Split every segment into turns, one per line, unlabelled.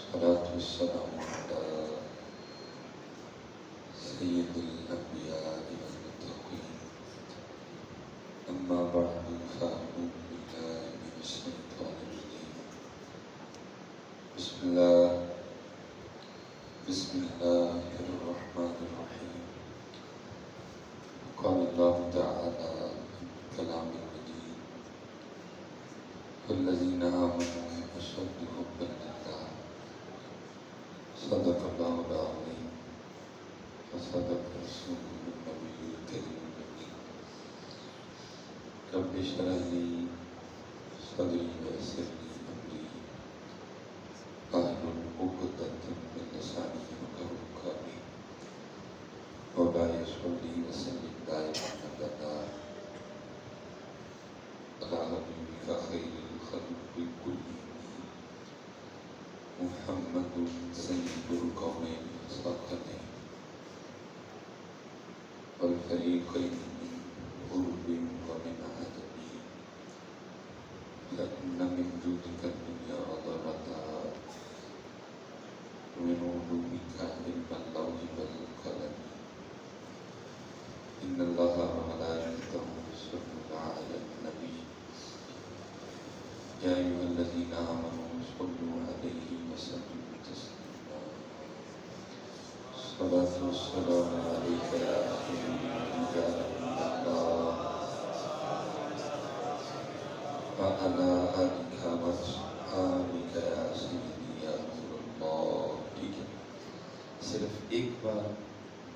والصلاة والسلام على سيد الأنبياء والمتقين أما بعد فأعوذ بالله من الشيطان الرجيم بسم الله الرحمن الرحيم قال الله تعالى في كلام المجيد والذين آمنوا أشد حبا لله صدق الله العظيم وصدق رسوله النبي الكريم الأمين رب اشرح لي صدري ويسر لي أمري واحلل عقدة من لساني يفقهوا قولي مولاي صل وسلم دائما أبدا على حبيبك خير الخلق كلهم محمد سيد القومين والثقلين والفريقين من قرب ومن عدم فإن من جودك الدنيا وضرتها ومن علومك علم اللوح والقلم إن الله وملائكته يصلون على النبي يا أيها الذين آمنوا صلوا عليه وسلموا تسليما الصلاة والسلام عليك يا حبيبي يا نبي الله وعلى آلك وأصحابك يا سيدي يا نور اللہ. ٹھیک ہے، صرف ایک بار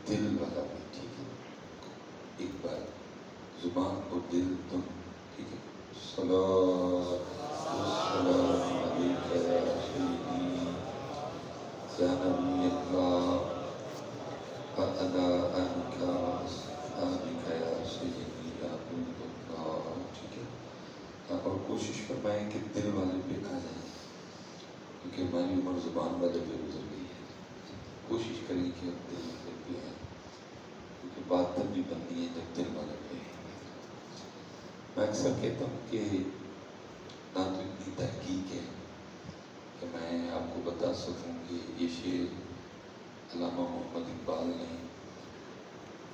دل والا بھی، ٹھیک ہے، ایک بار زبان اور دل تم، ٹھیک ہے. صلاة والسلام علیک یا سیدی یا نبی اللہ وعلی آلک وأصحابک یا سیدی یا نور اللہ. ٹھیک ہے، اور کوشش فرمائیں کہ دل والے پہ آ جائیں، کیونکہ ہماری عمر زبان والے پہ گزر گئی ہے. کوشش کریں کہ اب دل والے پہ آئیں، کیونکہ بات تب بھی بنتی ہے جب دل والے پہ آئیں. میں اکثر کہتا ہوں کہ نہ تو اتنی تحقیق ہے کہ میں آپ کو بتا سکوں کہ یہ شعر علامہ محمد اقبال نے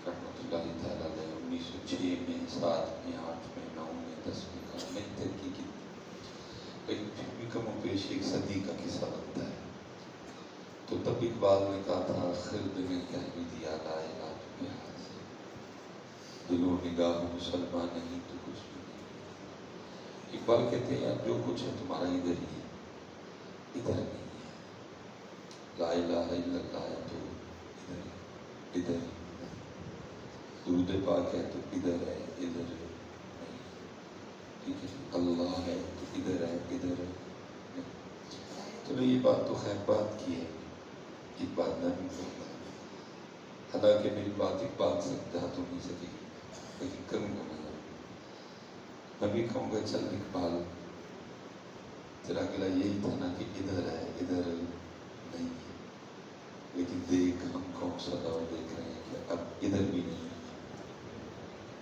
رحمۃ اللہ تعالیٰ علیہ 1906 میں 7 میں 8 میں 9 میں 10 میں کہا. میں تحقیق کی لیکن پھر بھی کم و بیش ایک صدی کا قصہ بنتا ہے. تو تب اقبال نے کہا تھا خرد میں کہہ بھی دیا لا الہ بہار سے، دل و نگاہ مسلمان نہیں تو کچھ بھی نہیں. اقبال کہتے ہیں یار جو کچھ ہے تمہارا ادھر ہی ہے، ادھر نہیں ہے. لا الہ الا اللہ ہے تو ادھر ہے، ادھر ہی. درود پاک ہے تو ادھر ہے، ادھر نہیں. ٹھیک ہے، اللہ ہے تو ادھر ہے، ادھر نہیں. چلو یہ بات تو خیر بات کی ہے، ایک بات میں بھی کروں گا. حالانکہ میری بات اقبال سے جا تو نہیں سکے گی، لیکن کروں گا. میں بھی کہوں گا چل اقبال تیرا گلا یہی تھا نا کہ ادھر ہے ادھر نہیں ہے، لیکن دیکھ ہم کون سا دور دیکھ رہے ہیں کہ اب ادھر بھی نہیں ہے.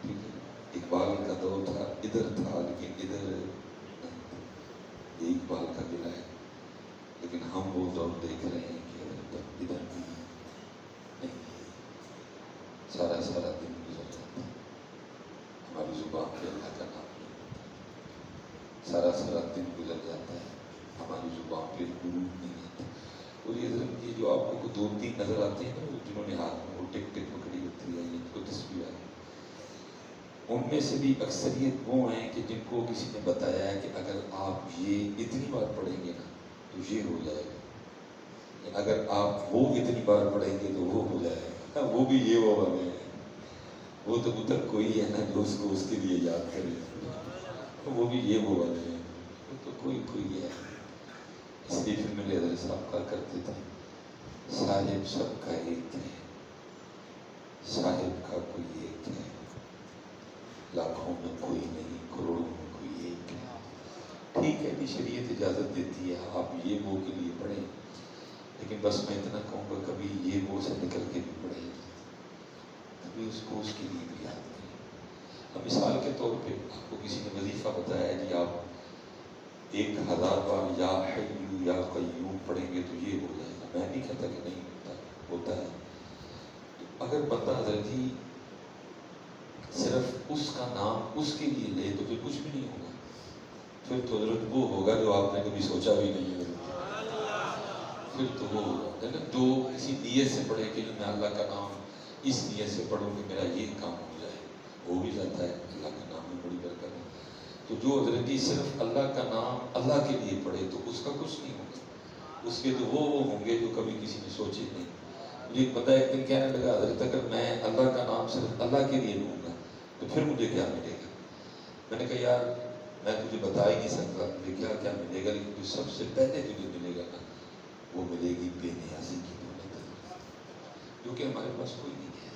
ٹھیک ہے، اقبال کا دور تھا ادھر تھا لیکن ادھر نہیں تھا. یہ اقبال کا گلا ہے، لیکن ہم وہ دور دیکھ رہے ہیں کہ ادھر بھی نہیں. سارا دن گزر جاتا ہے، ہماری زبان پہ اللہ کا نام نہیں ہوتا. سارا دن گزر جاتا ہے، ہماری زبان پہ غرور نہیں آتا. اور یہ جو آپ کو 2-3 نظر آتے ہیں نا، جنہوں نے ہاتھ میں وہ ٹک پکڑی ہوتی ہے، ان کو تصویر ہے، ان میں سے بھی اکثریت وہ ہیں کہ جن کو کسی نے بتایا ہے کہ اگر آپ یہ اتنی بار پڑھیں گے نا تو یہ ہو جائے گا، اگر آپ وہ اتنی بار پڑھیں گے تو وہ ہو جائے گا. وہ بھی یہ وہ والے ہیں، وہ تو ادھر کوئی ہے نا جو اس کو اس کے لیے یاد کرے. وہ بھی یہ وہ والے ہیں، وہ تو کوئی ہے. اس لیے پھر میرے حضرت صاحب کہا کرتے تھے صاحب سب کا ایک ہے، صاحب کا کوئی ایک ہے، لاکھوں میں کوئی نہیں، کروڑوں میں کوئی ایک ہے. ٹھیک ہے بھی شریعت اجازت دیتی ہے آپ یہ وہ کے لیے پڑھیں، لیکن بس میں اتنا کہوں گا کبھی یہ وہ سے نکل کے بھی پڑھیں، کبھی اس کو اس کے لیے بھی یاد کریں. اب مثال کے طور پہ آپ کو کسی نے وظیفہ بتایا ہے جی آپ 1000 بار یا حی یا قیوم پڑھیں گے تو یہ ہو جائے گا. میں نہیں کہتا کہ نہیں ہوتا ہے. اگر بندہ حضرت ہی صرف اس کا نام اس کے لیے لے تو پھر کچھ بھی نہیں ہوگا. پھر تو حضرت وہ ہوگا جو آپ نے کبھی سوچا بھی نہیں ہے. پھر تو وہ ہوگا جو کسی نیت سے پڑھے کہ میں اللہ کا نام اس نیت سے پڑھوں کہ میرا یہ کام ہو جائے، ہو بھی جاتا ہے. اللہ کا نام میں بڑی برکت ہے. تو جو حضرت جی صرف اللہ کا نام اللہ کے لیے پڑھے تو اس کا کچھ نہیں ہوگا. اس کے تو وہ ہوں گے جو کبھی کسی نے سوچے نہیں. مجھے ایک بندہ ایک دن کہنے لگا حضرت اگر میں اللہ کا نام صرف اللہ کے لیے لوں گا تو پھر مجھے کیا ملے گا؟ میں نے کہا یار میں تجھے بتا ہی نہیں سکتا مجھے کیا کیا ملے گا، لیکن جو سب سے پہلے تجھے ملے گا نا وہ ملے گی بے نیازی کی دولت، جو کہ ہمارے پاس کوئی نہیں ہے.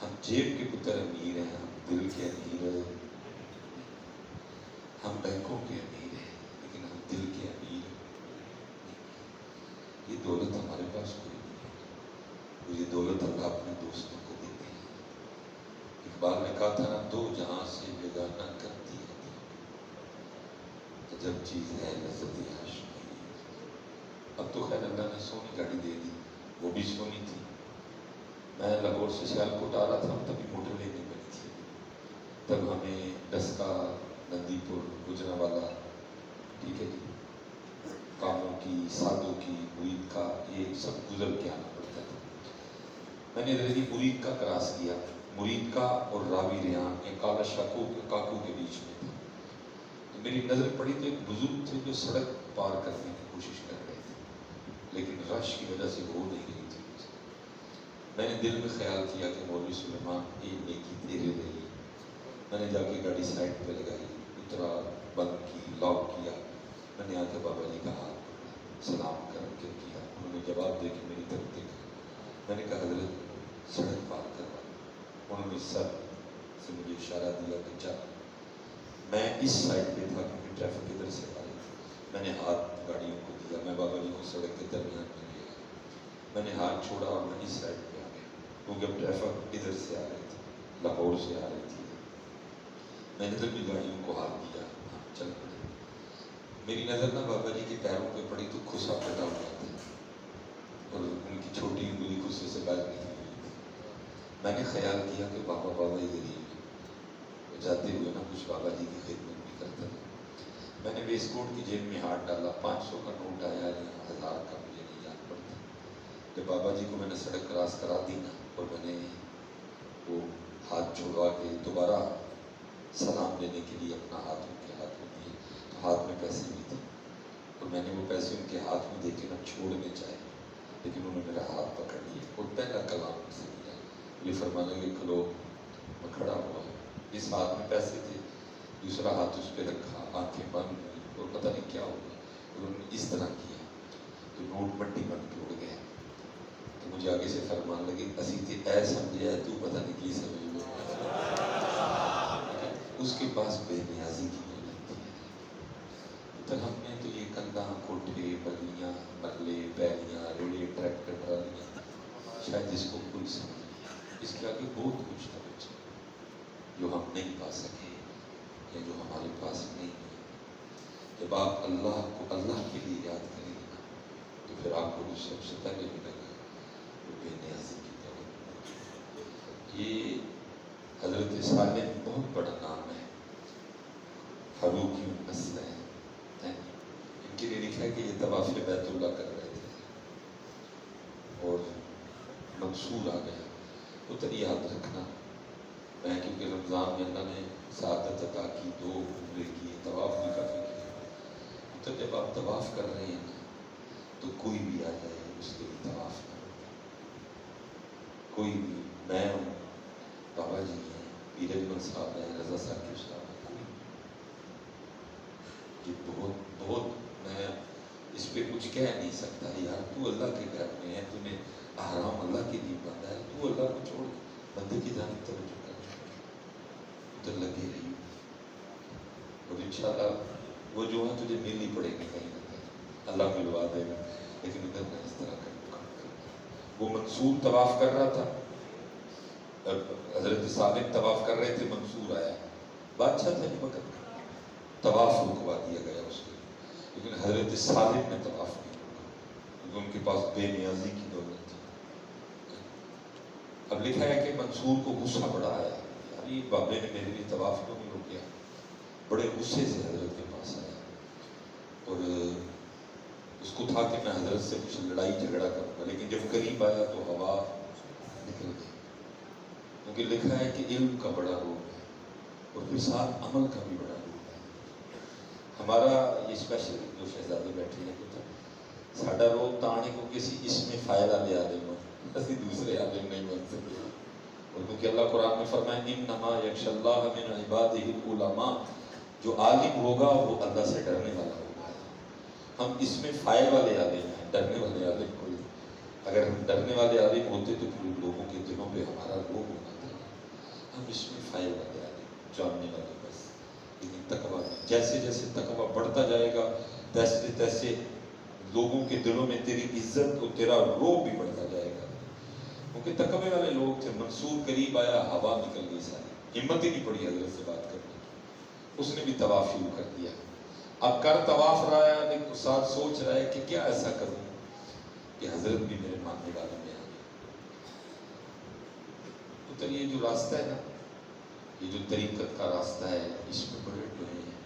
ہم جیب کے پتر امیر ہیں، ہم دل کے امیر ہیں، ہم بینکوں کے امیر ہیں لیکن ہم دل کے امیر نہیں. یہ دولت ہمارے پاس کوئی نہیں ہے. یہ دولت اللہ اپنے دوستوں کو دیتے ہیں. اقبال نے کہا تھا نا دو جہاں سے بیگانہ کرتی ہے جب چیز ہے لذت عشق. اب تو خیر اللہ نے سونی گاڑی دے دی، وہ بھی سونی تھی. میں لاہور سے سیالکوٹ آ رہا تھا تبھی موٹر وے نہیں بنی تھی. تب ہمیں ڈسکا، نندی پور، گجرانوالہ، ٹھیک ہے جی، کاموں کی، سادوں کی، مرید کا، یہ سب گزر کے آنا پڑتا تھا. میں نے ادھر مرید کا کراس کیا. مرید کا اور راوی ریاں یہ کالا شاکو کاکو کے بیچ میں تھا. تو میری نظر پڑی تو ایک بزرگ تھے جو سڑک پار کرنے کی کوشش کر رہے تھے لیکن رش کی وجہ سے ہو نہیں رہی تھی. میں نے دل میں خیال کیا کہ مولوی سلیمان یہ نیکی تیرے رہی. میں نے جا کے گاڑی سائڈ پہ لگائی، اترا، بند کی، لاک کیا. میں نے آ کے بابا جی کا ہاتھ پکڑا، سلام کر کے کیا. انہوں نے جواب دے کے میری طرف دیکھا. میں نے کہا حضرت سڑک پار کروا. انہوں نے سر سے مجھے اشارہ دیا کہ چل. میں اس سائڈ پہ تھا کیونکہ ٹریفک ادھر سے آ رہی تھی. میں نے ہاتھ گاڑیوں کو دیا. میں بابا جی کو سڑک کے درمیان میں لے گیا. میں نے ہاتھ چھوڑا اور میں اس سائڈ پہ آ گیا کیونکہ ٹریفک ادھر سے آ رہی تھی، لاہور سے آ رہی تھی. میں نے ادھر بھی گاڑیوں کو ہاتھ دیا، ہاں چل پڑے. میری نظر نہ بابا جی کے پیروں پہ پڑی تو کھسا پٹا ہوا تھا اور ان کی چھوٹی انگلی غصے سے باہر نکلی ہوئی تھی. میں نے خیال کیا کہ بابا یہ غریب ہے، جاتے ہوئے نا کچھ بابا جی کی خدمت بھی کرتا تھا. میں نے ویسٹ کوٹ کی جیب میں ہاتھ ڈالا. 500 کا نوٹ آیا یا 1000 کا مجھے نہیں یاد پڑتا. جب بابا جی کو میں نے سڑک کراس کرا دی نا اور میں نے وہ ہاتھ چھوڑوا کے دوبارہ سلام لینے کے لیے اپنا ہاتھ ان کے ہاتھ میں دیے تو ہاتھ میں پیسے بھی تھے اور میں نے وہ پیسے ان کے ہاتھ میں دے کے نہ چھوڑنے چاہے لیکن انہوں نے میرا ہاتھ پکڑ لیا اور پہلا کلام سے دیا. یہ فرمانے لگے کھلو. میں کھڑا ہوا، اس ہاتھ میں پیسے تھے، دوسرا ہاتھ اس پہ رکھا، آنکھیں بند ہوئی اور پتہ نہیں کیا ہوا. انہوں نے اس طرح کیا تو نوٹ مٹی بن کے اڑ گئے. تو مجھے آگے سے فرمان لگے اسی تے اے سمجھے ہے تو پتہ نہیں کی سمجھ لو. اس کے پاس بے نیازی کی دولت تھی. تو ہم نے تو یہ کنداں، کوٹھے، بلیاں، بنگلے، بیلیاں، ریڑے، ٹریکٹر، ٹرالیاں شاید اس کو کل سمجھ لیا. اس کے آگے بہت کچھ تھا بچے جو ہم نہیں پا سکے یا جو ہمارے پاس نہیں ہے. جب آپ اللہ کو اللہ کے لیے یاد کریں گے نا تو پھر آپ کو جو سب سے پہلے ملے گا وہ بے نیازی کی دولت. یہ حضرت صالح بہت بڑا نام ہے، فاروقی نسل ہے. ان کے لیے لکھا ہے کہ یہ طواف بیت اللہ کر رہے تھے اور منصور آ گیا. تو تری یاد رکھنا میں کیونکہ رمضان میں اللہ نے سعادت عطا کی، 2 عمرے کیے، طواف بھی کافی کیا. تو جب آپ طواف کر رہے ہیں نا تو کوئی بھی آ جائے اس کے لیے طواف کرو. کوئی بھی، میں ہوں، بابا جی ہیں، پیر اجمل صاحب ہیں، رضا ثاقب صاحب ہیں، کوئی یہ بہت بہت میں اس پہ کچھ کہہ نہیں سکتا. یار تو اللہ کے گھر میں ہے، تو نے احرام اللہ کے لیے باندھا ہے، تو اللہ کو چھوڑ بندے کی جانب توجہ کر تو لگے رہی. اور انشاءاللہ وہ جو ہے تجھے ملنی پڑے گی کہیں نہ کہیں، اللہ ملوا دے گا. لیکن ادھر میں اس طرح کا کام کرتا. وہ منصور طواف کر رہا تھا، حضرت صادق طواف کر رہے تھے، منصور آیا، بادشاہ تھا یہ وقت، طواف رکوا دیا گیا اس کے. حضرت صالح نے طواف کیا کیونکہ ان کے پاس بے نیازی کی دولت تھی. اب لکھا ہے کہ منصور کو غصہ بڑا آیا، یار یہ بابے نے میرے لیے طواف کیوں نہیں روکیا. بڑے غصے سے حضرت کے پاس آیا اور اس کو تھا کہ میں حضرت سے کچھ لڑائی جھگڑا کروں گا، لیکن جب قریب آیا تو ہوا نکل گئی. کیونکہ لکھا ہے کہ علم کا بڑا رول ہے اور پھر ساتھ عمل کا بھی بڑا رول ہے. ہمارا یہ اسپیشل جو شہزادے بیٹھے ہیں ساڈا رول تانے کو کسی اس میں فائدہ لے عالم اسی دوسرے عالم نہیں بن سکتے. اور کیونکہ اللہ قرآن میں فرمائے انما یخشی اللہ من عبادہ العلماء، جو عالم ہوگا وہ اللہ سے ڈرنے والا ہوگا. ہم اس میں فائدہ والے عالم ہیں، ڈرنے والے عالم کوئی. اگر ہم ڈرنے والے عالم ہوتے تو پھر لوگوں کے دلوں پہ ہمارا روب ہونا تھا. ہم اس میں فائدہ والے عالم، جاننے والے بس. لیکن تقویٰ میں جیسے جیسے تقویٰ بڑھتا جائے گا تیسے تیسے لوگوں کے دلوں میں تیری عزت اور تیرا روب بھی بڑھتا جائے گا. کیونکہ تقوی والے لوگ تھے. منصور قریب آیا، ہوا نکل گئی ساری، ہمت ہی نہیں پڑی حضرت سے بات کرنے کی. اس نے بھی طواف شروع کر دیا. اب کر طواف رہا ہے، لیکن ساتھ سوچ رہا ہے کہ کیا ایسا کروں کہ حضرت بھی میرے ماننے والوں میں آ گئے. تو یہ جو راستہ ہے نا، یہ جو طریقت کا راستہ ہے، اس میں بڑے ڈوئے ہیں،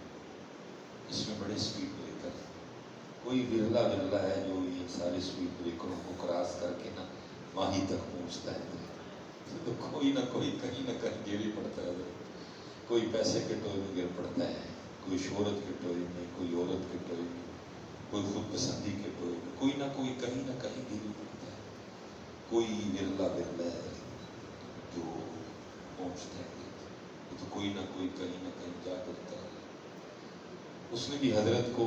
اس میں بڑے سپیڈ بریکر. کوئی ورلا ہے جو یہ سارے سپیڈ بریکروں کو کراس کر کے نا ماہی تک پہنچتا ہے. تو کوئی نہ کوئی کہیں نہ کہیں گر ہی پڑتا ہے. کوئی پیسے کے ٹوئے میں گر پڑتا ہے، کوئی شہرت کے ٹوئے میں، کوئی عورت کے ٹوئے میں، کوئی خود پسندی کے ٹوئے میں، کوئی نہ کوئی کہیں نہ کہیں گر ہی پڑتا ہے. کوئی ورلا ہے جو پہنچتا ہے، تو کوئی نہ کوئی کہیں نہ کہیں جا کرتا ہے. اس نے بھی حضرت کو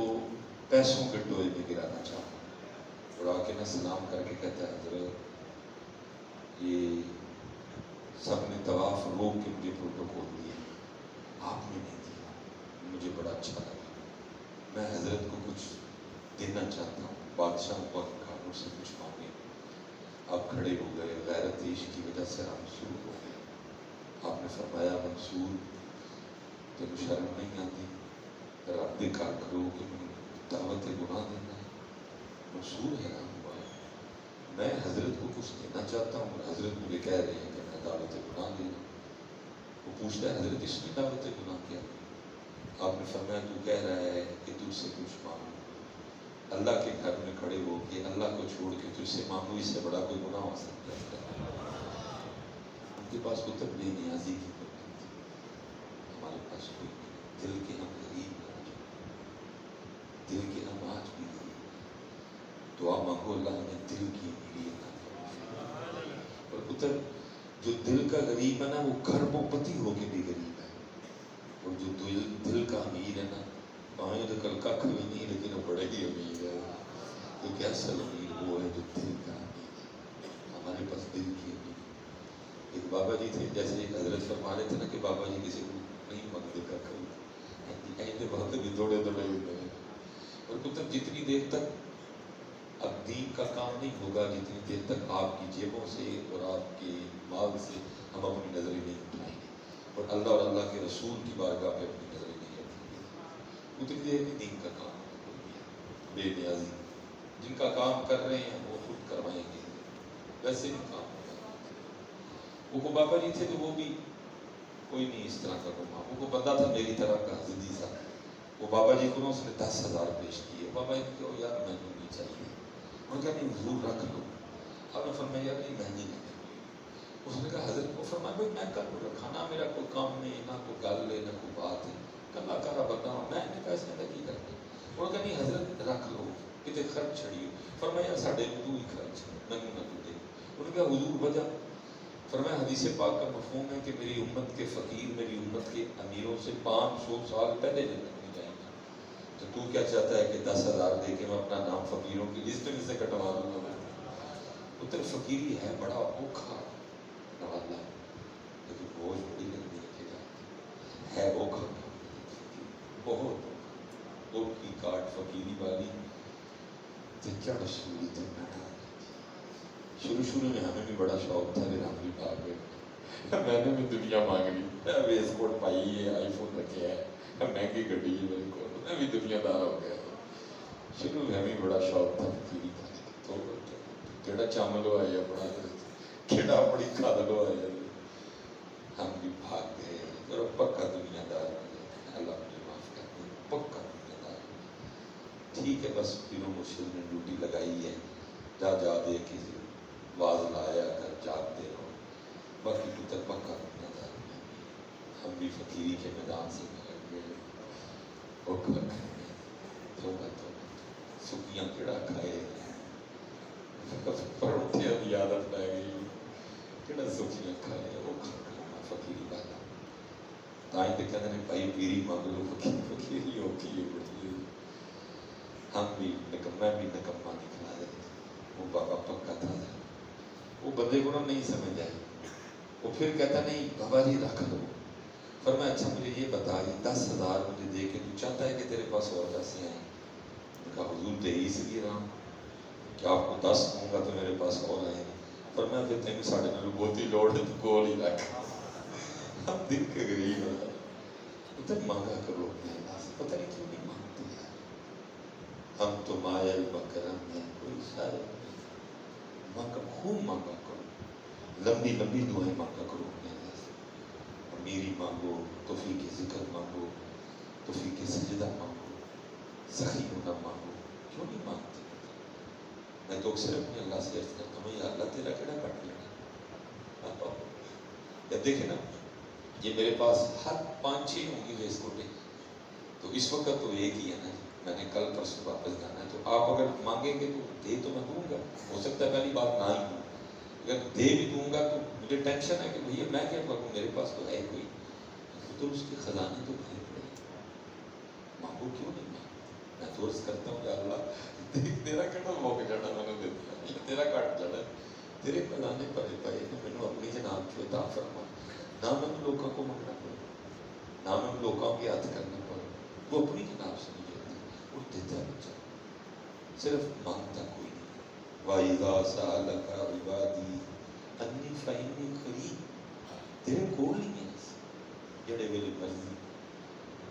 پیسوں کے ٹوئے میں گرانا چاہا اور آ کے نہ سلام کر کے کہتا ہے حضرت یہ سب نے طواف روک کے مجھے پروٹوکول دیا، آپ نے نہیں دیا، مجھے بڑا اچھا لگا. میں حضرت کو کچھ دینا چاہتا ہوں، بادشاہ وقت کا مجھ سے کچھ مانگے. آپ کھڑے ہو گئے، غیرت عشق کی وجہ سے ہم شروع ہو گئے. آپ نے فرمایا منصور تیرے شرم نہیں آتی؟ رب دیکھا کرو کہ دعوت گناہ دینا ہے. منصور حیران ہوا ہے، میں حضرت کو کچھ دینا چاہتا ہوں اور حضرت مجھے کہہ رہے ہیں کہ میں دعوت گناہ دے دوں. وہ پوچھتا ہے حضرت اس نے دعوت گناہ کیا؟ آپ نے فرمایا تو کہہ رہا ہے کہ تجھ سے کچھ مانگو. اللہ کے گھر میں کھڑے ہو کے اللہ کو چھوڑ کے تجھ سے مانگو، اس سے بڑا کوئی گناہ ہو سکتا ہے؟ ان کے پاس کوئی بے نیازی کی قدرت تھی، ہمارے پاس کوئی دل کے ہم غریب ہیں، دل کے ہم آج بھی غریب. دعا مانگو اللہ نے دل کی امیر عطا فرمائے. اور پتر جو دل کا غریب ہے نا وہ کھربوں پتی ہو کے بھی غریب ہے، اور جو دل کا امیر ہے نا پائیں تو کل کا بھی نہیں لیکن وہ بڑے ہی امیر ہے. کیونکہ اصل امیر وہ ہے جو دل کا امیر ہے. ہمارے پاس دل کی امیر. ایک بابا جی تھے، جیسے ایک حضرت فرما رہے تھے نا کہ بابا جی کسی کو نہیں مانگتے کا کہیں بہت بھی دوڑے دوڑے ہوتے ہیں. اور پتر جتنی دیر تک اب دین کا کام نہیں ہوگا، جتنی دیر تک آپ کی جیبوں سے اور آپ کے مال سے ہم اپنی نظریں نہیں اٹھائیں گے اور اللہ اور اللہ کے رسول کی بارگاہ پہ اپنی نظریں نہیں رکھیں گے، اتنی دیر میں دین کا کام بے نیازی جن کا کام کر رہے ہیں وہ خود کروائیں گے، ویسے بھی کام ہوگا. وہ بابا جی تھے تو وہ بھی کوئی نہیں اس طرح کا گما. وہ بندہ تھا میری طرح کا ضدی سا. وہ بابا جی کو اس نے 10,000 پیش کیے. بابا جی کہو یار میں نے نہیں چاہیے. انہوں نے کہا نہیں حضور رکھ لو. آپ نے فرمایا یار نہیں میں نہیں لگا. اس نے کہا حضرت کو فرمایا بھائی میں کل کھانا میرا کوئی کام نہیں، نہ کوئی گل ہے نہ کوئی بات ہے، کلا کارا بندہ ہوں میں نے پیسے لگی کرتے. انہوں نے کہا نہیں حضرت رکھ لو کتنے خرچ چھڑیے. فرمایا ساڑھے تو ہی خرچ نہیں نہ تو دے. انہوں نے کہا حضور وجہ؟ فرمایا حدیث پاک کا مفہوم ہے کہ میری امت کے فقیر میری امت کے امیروں سے 500 سال پہلے جنت میں جائیں گے. تو تو کیا چاہتا ہے کہ 10,000 دے کے میں اپنا نام فقیروں کی لسٹ میں سے کٹوا دوں گا؟ پتر فقیری ہے بڑا اوکھا نوالا، لیکن بوجھ بڑی گندی رکھے جاتی ہے. اوکھا بہت اور کی کاٹ فقیری والی چڑھ سوری تو بیٹھا. شروع میں ہمیں بھی بڑا شوق تھا کہ ہم بھی بھاگ گئے. میں نے بھی دنیا مانگ لی، ویس کوٹ پائی ہے، آئی فون رکھے ہے، مہنگی گڈی ہے، بالکل میں بھی دنیا دار ہو گیا. شروع میں ہمیں بڑا شوق تھا فقیری تو کیڑا چم لوائی اپنا کیڑا اپنی کھاد لوائی ہم بھی بھاگ گئے میرا پکا دنیا دار اللہ مجھے معاف کر دے پکا دنیا دار ٹھیک ہے بس پیرو مرشد نے ڈیوٹی لگائی ہے جا جا دے کسی واز لایا کر جاگتے رہو باقی تو تک پکا دنیا دار ہم بھی فقیری کے میدان سے نکل گئے وہ کر توبہ سکیاں کیڑا کھائے پروٹھے کی عادت پہ گئی کیڑا سکیاں کھائے وہ فقیری والا تائیں تو کہتے ہیں بھائی پیری مانگ لو فقیری ہوتی ہے بڑی ہم بھی میں بھی نکما نکلا ہے وہ بابا پکا تھا وہ بندے کو نہیں سمجھ آئی وہ پھر کہتا نہیں بابا جی رکھ دو فرمایا اچھا مجھے یہ بتا یہ 10,000 مجھے دے کے تو چاہتا ہے کہ تیرے پاس اور 10 آئیں کہا حضور دے ہی اس لیے رہا کہ آپ کو 10 دوں گا تو میرے پاس اور آئیں گے فرمایا پھر تینوں ساڑھے میں بہت ہی لوڑ ہے تو کول ہی رکھ ہم دل کے غریب ہیں اتنا مانگا کرو اپنے اللہ سے پتہ نہیں کیوں نہیں مانگتے ہیں ہم تو مائل بکرم ہیں کوئی شاید مانگا خوب مانگا کرو لمبی لمبی دعائیں مانگا کرو اپنے اللہ سے میری مانگو توفیق ذکر مانگو توفیق سجدہ مانگو سخی ہونا مانگو کیوں نہیں مانگتے میں تو اکثر اپنے اللہ سے عرض کرتا ہوں یا اللہ تیرا کیڑا کٹ لینا یا دیکھیں نا یہ میرے پاس ہر 5-6 ہوں گی ویس کوٹے تو اس وقت تو ایک ہی ہے نا میں نے کل پرسوں واپس جانا ہے تو آپ اگر مانگیں گے تو دے تو میں دوں گا ہو سکتا ہے پہلی بات نہ ہی ہوں اگر دے بھی دوں گا تو مجھے ٹینشن ہے کہ بھیا میں کیا کروں میرے پاس تو ہے کوئی تو اس کے خزانے تو بھرے پڑے مانگو کیوں نہیں مانگو میں تو عرض کرتا ہوں کہ اللہ تیرا کہنا موقع جانا میں نے دیتا تیرا کٹ جانا تیرے خزانے بھرے پائے میں نے اپنی جناب کی عطا فرما نہ میں لوگوں کو منگنا پڑے نہ میں لوگوں کی یاد کرنا پڑے وہ اپنی جناب سے نہیں دیتا وہ دیتا بچہ صرف مانگتا کوئی نہیں وَإِذَا سَأَلَكَ عِبَادِي أَنِّي فَإِنِّي قَرِيبٌ تیرے کول ہی ہے جڑے ویلے مرضی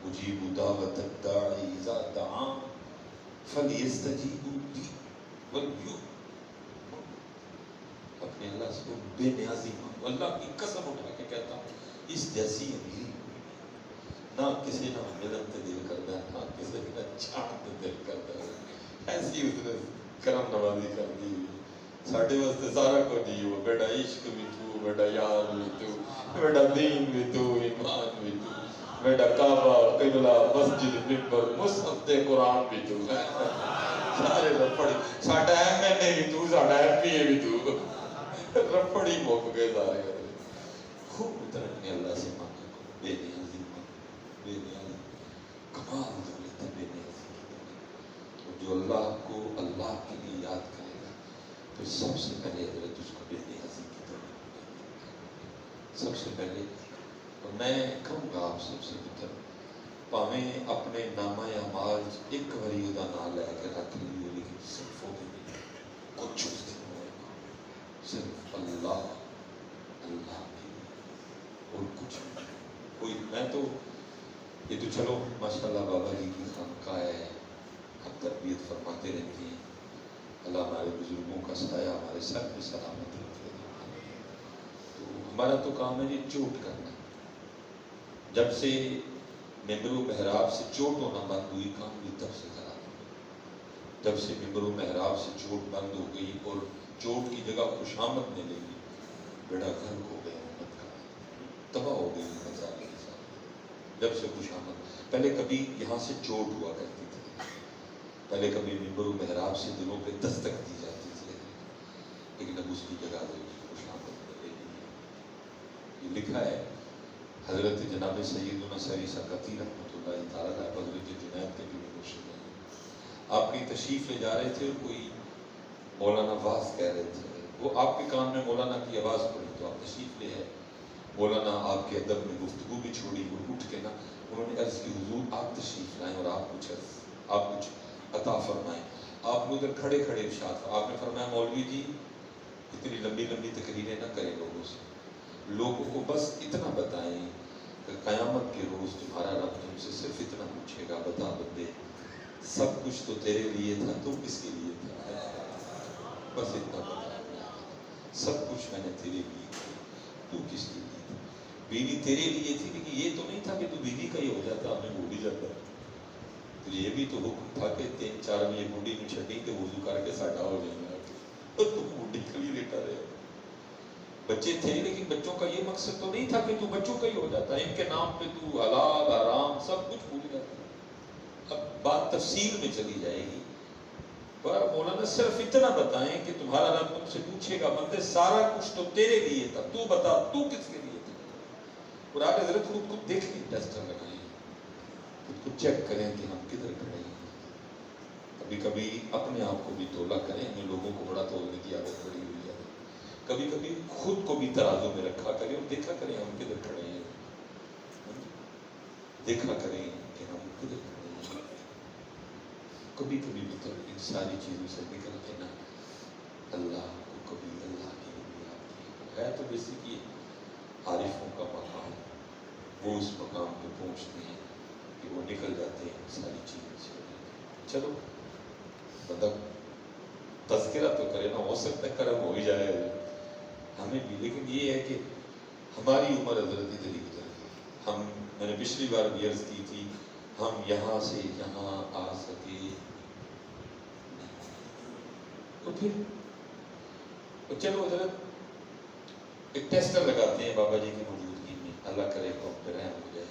اجیب دعوت الداعی اذا دعان فلیستجیبوا لی ولیؤمنوا اپنے اللہ سے بے نیازی مانگو اللہ کی قسم اٹھا کے کہتا ہوں اس جیسی امیری نہ کسی نہ ملن تے دل کرتا ہے نہ کسی نہ چھان تے دل کرتا ہے ایسی اس نے کرم نوازی کر دی ساڈے واسطے سارا کچھ ہی ہو بیٹا عشق بھی تو بیٹا یار بھی تو بیٹا دین بھی تو ایمان بھی تو بیٹا کعبہ قبلہ مسجد ممبر مصحف تے قرآن بھی تو سارے رپڑی ساڈا ایم این اے بھی تو ساڈا ایم پی اے بھی تو رپڑی موک گئے سارے خوب اترنے اللہ سے مانگا کو بے نیازی مانگا بے نیازی کمال دولت ہے بے نیازی جو اللہ کو اللہ کے لیے یاد کرے گا پھر سب سے پہلے حضرت اس کو بے نیازی کی طرف سب سے پہلے اور میں کہوں گا آپ سب سے پتر پاویں اپنے نامہ اعمال ایک وری دا نام لے کے رکھ لیے لیکن صرف وہ بھی نہیں کچھ اس دن ہوئے صرف اللہ اللہ کے لیے اور کچھ نہیں کوئی میں تو یہ تو چلو ماشاءاللہ بابا جی کی خانقاہ ہے ہم تربیت فرماتے رہتے ہیں اللہ ہمارے بزرگوں کا سایہ ہمارے سر پہ سلامت رکھے تو ہمارا تو کام ہے یہ چوٹ کرنا جب سے ممبر و محراب سے چوٹ ہونا بند ہوئی کام بھی تب سے خراب ہو جب سے ممبر و محراب سے چوٹ بند ہو گئی اور چوٹ کی جگہ خوشامد ملے گی بیڑا گھر ہو گیا امت کا تباہ ہو گئی مزاق کے ساتھ جب سے خوشامد پہلے کبھی یہاں سے چوٹ ہوا کرتی تھی پہلے کبھی ممبر و محراب سے دلوں پہ دستک دی جاتی تھی لیکن اب اس کی جگہ سے خوشامد ملے گی یہ لکھا ہے حضرت جناب سیدنا سری سقطی رحمۃ اللہ تعالیٰ حضرت جنید کے بھی مرشد ہیں آپ کی تشریف لے جا رہے تھے اور کوئی مولانا واز کہہ رہے تھے وہ آپ کے کان میں مولانا کی آواز پڑی تو آپ تشریف لے آئے مولانا آپ کے ادب میں گفتگو بھی چھوڑی وہ اٹھ کے نا انہوں نے عرض کی حضور آپ تشریف لائیں اور آپ کچھ عطا فرمائیں آپ نے ادھر کھڑے کھڑے ارشاد آپ نے فرمایا مولوی جی اتنی لمبی لمبی تقریریں نہ کریں لوگوں سے لوگوں کو بس اتنا بتائیں کہ قیامت کے روز تمہارا رب تم سے صرف اتنا پوچھے گا بتا بندے سب کچھ تو تیرے لیے تھا، تو کس کے لیے تھا؟ بس اتنا بتا، سب کچھ میں نے تیرے لیے کیا، تو کس کے لیے تھا؟ بیوی تیرے لیے تھی، لیکن یہ تو نہیں تھا کہ تو بیوی کا ہی ہو جاتا، ہمیں بھول ہی جاتا۔ تو یہ بھی تو حکم تھا کہ 3-4 بجے بوڑھی میں چھٹی کے وضو کر کے ساڈا ہو جائے، اور تو بوڑھی کھڑی لیٹا رہے۔ بچے تھے لیکن بچوں کا یہ مقصد تو نہیں تھا کہ تو بچوں کا ہی ہو جاتا، ان کے نام پہ تو حلال حرام سب کچھ بھول جاتا۔ اب بات تفصیل میں چلی جائے گی، پر مولانا صرف اتنا بتائیں کہ تمہارا رب تم سے پوچھے گا بندے سارا کچھ تو تیرے لیے تھا، تو بتا تو کس کے لیے تھا؟ اور آپ حضرت خود کو دیکھیں، ٹیسٹر لگائیں، خود کو چیک کریں کہ ہم کدھر کھڑے ہیں۔ کبھی کبھی اپنے آپ کو بھی تولا کریں، ہمیں لوگوں کو بڑا تولنے کی عادت پڑی ہوئی ہے۔ کبھی کبھی خود کو بھی ترازو میں رکھا کریں اور دیکھا کریں ہم کدھر کھڑے ہیں، دیکھا کریں کہ ہم کدھر کھڑے ہیں۔ کبھی کبھی مطلب ان ساری چیزوں سے نکل کے نا اللہ کو کبھی اللہ کی یاد ہے، تو بیسیکلی عارفوں کا مقام، وہ اس مقام پہ پہنچتے ہیں کہ وہ نکل جاتے ہیں ساری چیزوں سے۔ چلو مطلب تذکرہ تو کرے نا، ہو سکتا ہے کرم ہو ہی جائے ہمیں بھی، لیکن یہ ہے کہ ہماری عمر حضرت ادھر ہی گزر گئی۔ میں نے پچھلی بار بھی عرض کی تھی، ہم یہاں سے یہاں آ سکے تو پھر چلو حضرت ایک ٹیسٹر لگاتے ہیں بابا جی کی موجودگی میں، اللہ کرے تو ہم پہ رحم ہو جائے۔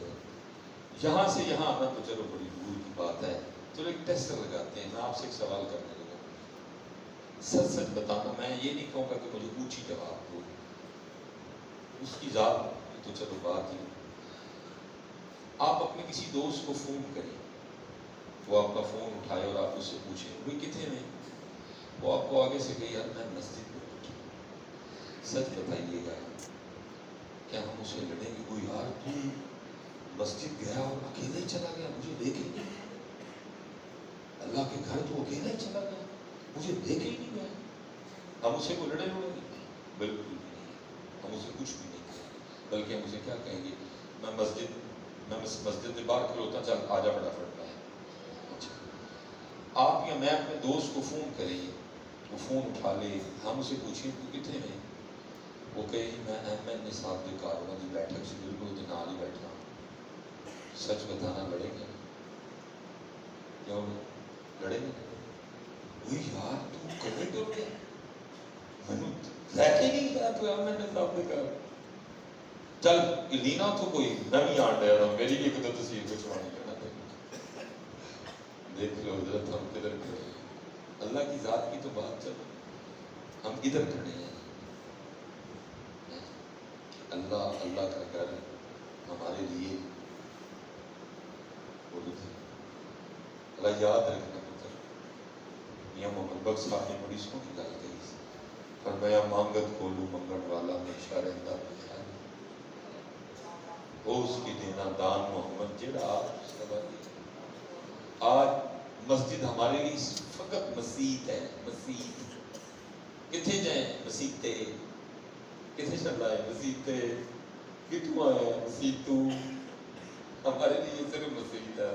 یہاں سے یہاں آنا تو چلو بڑی دور کی بات ہے، چلو ایک ٹیسٹر لگاتے ہیں۔ میں آپ سے ایک سوال کرنے لگا، سچ سچ بتانا، میں یہ نہیں کہوں گا کہ مجھے اونچی جواب دو، اس کی ذات تو چلو بات ہی۔ آپ اپنے کسی دوست کو فون کریں، وہ آپ کا فون اٹھائے اور آپ اس سے پوچھیں وہ کتنے میں، وہ آپ کو آگے سے کہے یار میں مسجد میں بیٹھا، سچ بتائیے گا کیا ہم اسے لڑیں گے؟ وہ یار تو مسجد گیا اور اکیلے ہی چلا گیا، مجھے لے کے ہی نہیں گیا، اللہ کے گھر تو اکیلا ہی چلا گیا، مجھے لے کے ہی نہیں گیا۔ ہم اسے کو لڑے ہوئے گے؟ بالکل بھی نہیں، ہم اسے کچھ بھی نہیں کہیں گے، بلکہ ہم اسے کیا کہیں گے، میں مسجد میں باہر کھلوتا، چل آجا فٹافٹ میں۔ اچھا آپ یا میں اپنے دوست کو فون کریں، وہ فون اٹھا لے، ہم اسے پوچھیں تو کتنے میں، وہ کہے میں احمد نصاب کے کارواں کی بیٹھک سے بالکل کے نال ہی بیٹھا ہوں۔ سچ بتانا لڑیں گے؟ کیوں لڑیں گے؟ وہ یار تو کبھی ڈر گیا، میں لے کے نہیں گیا تو احمد نصاب کے کار، چل لینا تو کوئی نمی آن ڈیا رہا، میری بھی ایک تصویر کچھوانی کرنا۔ دیکھ لو حضرت ہم کدھر کھڑے ہیں، اللہ کی ذات کی تو بات چلو، ہم ادھر کھڑے ہیں۔ اللہ کا گھر ہمارے لیے اللہ یاد رکھنا پتر، میاں محمد بخش صاحب نے بڑی سو کی گل کہی، فرمایا مانگت کھولو منگن والا ہمیشہ رہتا ہے، وہ اس کی دینا دان محمد جڑا آج مسجد ہمارے لیے فقط مسجد ہے۔ مسجد کتنے جائیں؟ مسجد کتنے چل رہا ہے؟ مسجد کتوں آیا ہے؟ مسجد تو ہمارے لیے صرف مسجد ہے۔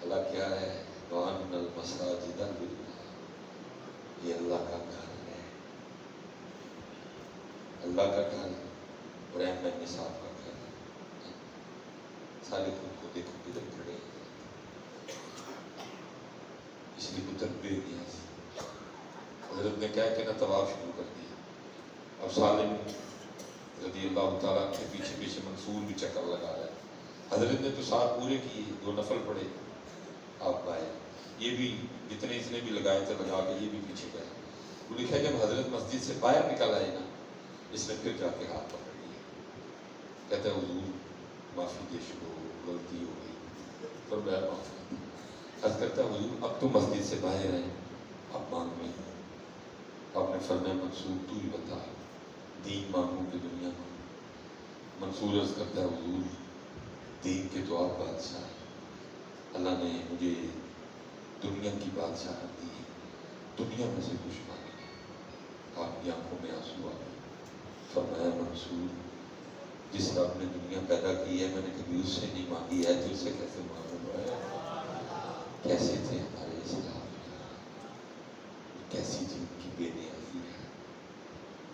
اللہ کیا ہے؟ وَأَنَّ الْمَسَاجِدَ لِلَّهِ، یہ اللہ کا گھر ہے، اللہ کا گھر اور احمد نصاب کا گھر ہے۔ سارے خود کو دیکھو کدھر کھڑے ہیں، اس لیے کچھ بے نیاز حضرت نے کیا کہنا طواف شروع کر دیا۔ اب سالم رضی اللہ تعالیٰ کے پیچھے پیچھے منصور بھی چکر لگا رہا ہے۔ حضرت نے تو ساتھ پورے کیے، 2 نفل پڑے، آپ پائے، یہ بھی جتنے اس نے بھی لگائے تھے لگا کے یہ بھی پیچھے گئے۔ وہ لکھا ہے جب حضرت مسجد سے باہر نکل آئے نا، اس نے پھر جا کے ہاتھ پکڑ لیا، کہتا ہے حضور معافی دے شروع، غلطی ہو گئی، پر میں معافی عرض کرتا ہے حضور اب تو مسجد سے باہر ہیں، اب مانگ میں آپ نے فرمایا منصور تو ہی بتا، دین مانگوں کہ دنیا مانگوں؟ منصور عرض کرتا ہے حضور دین کے تو آپ بادشاہ ہیں، اللہ نے مجھے دنیا کی بادشاہت دی، دنیا میں سے کچھ مانگے۔ آپ کی آنکھوں میں آنسو آ گئے، فرمایا منصور جس رب نے دنیا پیدا کی ہے میں نے کبھی اس سے نہیں مانگی ہے، تو اس سے کیسے مانگوں گا؟ کیسے تھے ہمارے اسلام، کیسی تھی ان کی بے نیازی ہے،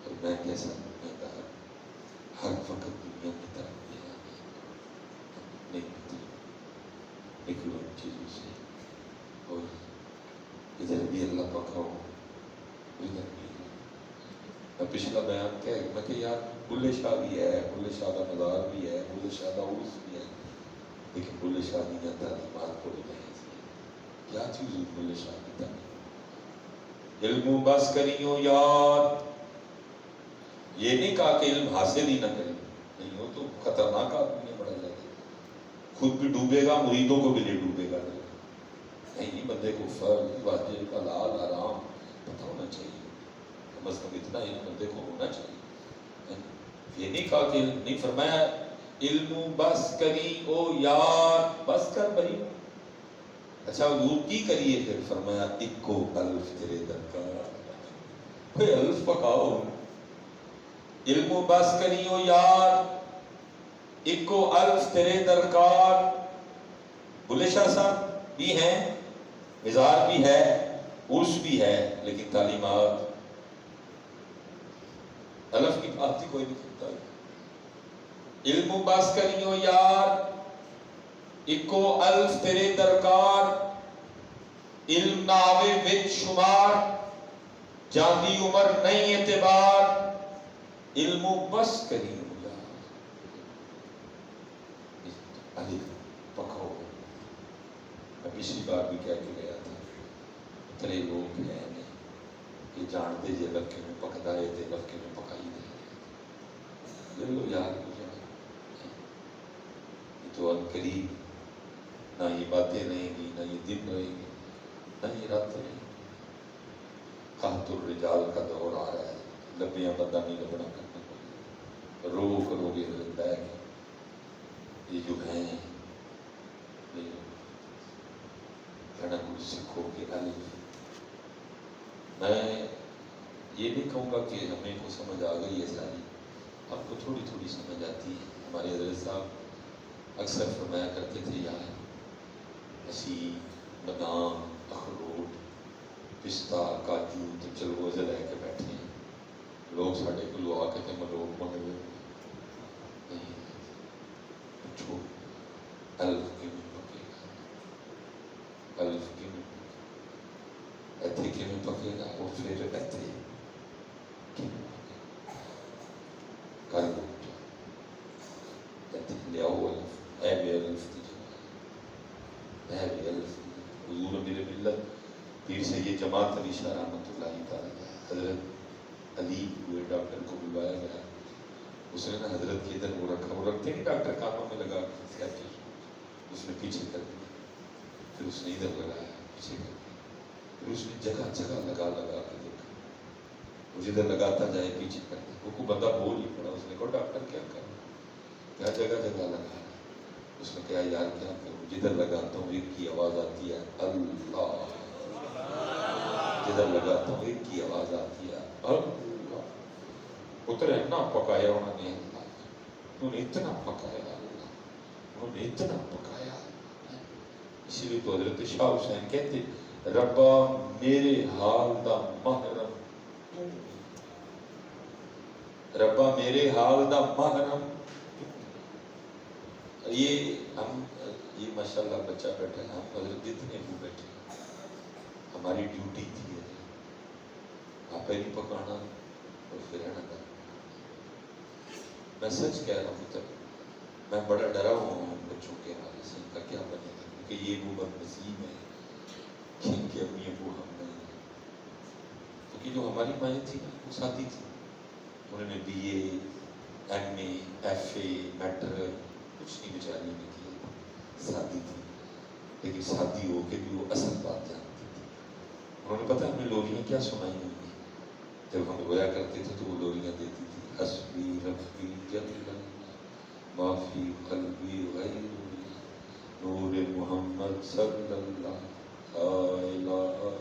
اور میں کیسا دار ہر وقت دنیا کی طرف دیا نہیں پتہ نکلو ان چیزوں سے، اور ادھر بھی اللہ پکاؤ ادھر بھی۔ میں پچھلا بیان کیا ہے، میں کہ یار بلے شاہ بھی ہے، بلے شاہ کا مزار بھی ہے، بلے شاہ کا عرس بھی ہے، لیکن بلے شاہ کی تعلیمات کو نہیں ہے، کیا چیز ہے بلے شاہ کی تعلیم؟ علم بس کریو یار، یہ نہیں کہا کہ علم حاصل ہی نہ کریں، نہیں ہو تو خطرناک آدمی ہے، بڑا جاتا خود بھی ڈوبے گا، مریدوں کو بھی نہیں ڈوبے گا۔ نہیں، بندے کو فرض واجب حلال حرام پتہ ہونا چاہیے، کم از کم اتنا علم بندے کو ہونا چاہیے۔ یہ نہیں کہا کہ علم نہیں، فرمایا علم بس کری او یار، بس کر بھائی۔ اچھا حضور کی کریے پھر؟ فرمایا اکو الف تیرے درکار، کوئی الف پکاؤ۔ علم بس کری او یار، اکو الف تیرے درکار۔ بلے شاہ صاحب بھی ہیں، مزار بھی ہے، عرس بھی ہے، لیکن تعلیمات الف کی بات ہی کوئی نہیں کرتا ہے۔ علم بس کریو یار، اکو الف تیرے درکار، علم نہ آوے وچ شمار، جاندی عمر نہیں اعتبار، علم بس کریو یار۔ الف پکھو، میں پچھلی بار بھی کہہ کے گیا تھا، اتنے لوگ ہیں کہ جانتے جے لکھے میں پکدا ہے تے لکھے میں پکائی دے، لے لو یاد ہو جائے۔ یہ تو ان قریب نہ یہ باتیں رہیں گی، نہ یہ دن رہیں گی، نہ یہ رات رہیں گی۔ قحط الرجال کا دور آ رہا ہے، لبیاں بندہ نہیں لبنا کرنا پڑے، رو کرو گے زندہ ہے کہ یہ جو ہیں یہ کھڑا کچھ سکھو گے۔ الف، میں یہ نہیں کہوں گا کہ ہمیں کو سمجھ آ گئی ہے ساری، آپ کو تھوڑی تھوڑی سمجھ آتی ہے۔ ہمارے حضرت صاحب اکثر فرمایا کرتے تھے، یار اسی بادام، اخروٹ، پستہ، کاجو تے چلگوزے لے کے بیٹھے ہیں، لوگ ساڈے کو آ کے تے ملوک منگ رہے نہیں، پوچھو الف کیوں پکے گا، الف کیوں ایتھے کیوں پکے گا، اور پھر ایتھے کیوں پکے گا، کل اٹھا ایتھے لیاؤ الف، اے بے الف دی جگہ، اے بے الف دی جگہ۔ حضور میرے ملت پیر سید جماعت علی شاہ رحمۃ اللہ تعالیٰ، حضرت علی ہوئے ڈاکٹر کو بلوایا گیا، اس نے نا حضرت کے ادھر وہ رکھا، وہ رکھتے ہیں ڈاکٹر کانوں میں لگا کے، اس نے پیچھے کر دیا، پھر اس نے ادھر لگایا پیچھے کر دیا، پھر اس نے جگہ جگہ لگا لگا کے دیکھا، وہ جدھر لگاتا جائے پیچھے کر دیا۔ وہ کو بندہ بول ہی پڑا، اس نے کہا ڈاکٹر کیا کر رہا ہے، کیا جگہ جگہ لگا ہے؟ اس نے کہا یار کیا کروں، جدھر لگاتا ہوں ایک کی آواز آتی ہے اللہ، جدھر لگاتا ہوں ایک کی آواز آتی ہے اللہ۔ پتر اتنا پکایا انہوں نے، انہوں نے اتنا پکایا اللہ، انہوں نے اتنا پکایا۔ اسی لیے تو حضرت شاہ حسین کہتے ربا میرے حال دا محرم تو، ربا میرے حال دا محرم۔ یہ ہم، یہ ماشاءاللہ بچہ بیٹھا ہے، ہم حضرت جتنے وہ بیٹھے ہیں، ہماری ڈیوٹی تھی آپ پہلی پکانا اور پھر رہنا تھا۔ میں سچ کہہ رہا ہوں، تب میں بڑا ڈرا ہوا ہوں ان بچوں کے حوالے سے، ان کا کیا بنے گا، کیونکہ یہ وہ بد نصیب ہے جن کے امی ابو ہم نہیں ہیں۔ کیونکہ جو ہماری مائیں تھیں وہ ساتھی تھیں، انہوں نے B A, M A, F A, matric کچھ نہیں بیچاری نے کیا، شادی تھی، لیکن شادی ہو کے بھی وہ اصل بات جانتی تھی۔ انہوں نے پتہ ہمیں لوریاں کیا سنائی ہوئی ہیں، جب ہم رویا کرتے تھے تو وہ لوریاں دیتی تھی، حسبی ربی جل اللہ ما فی قلبی غیر اللہ نور محمد صلی اللہ لا الہ الا اللہ۔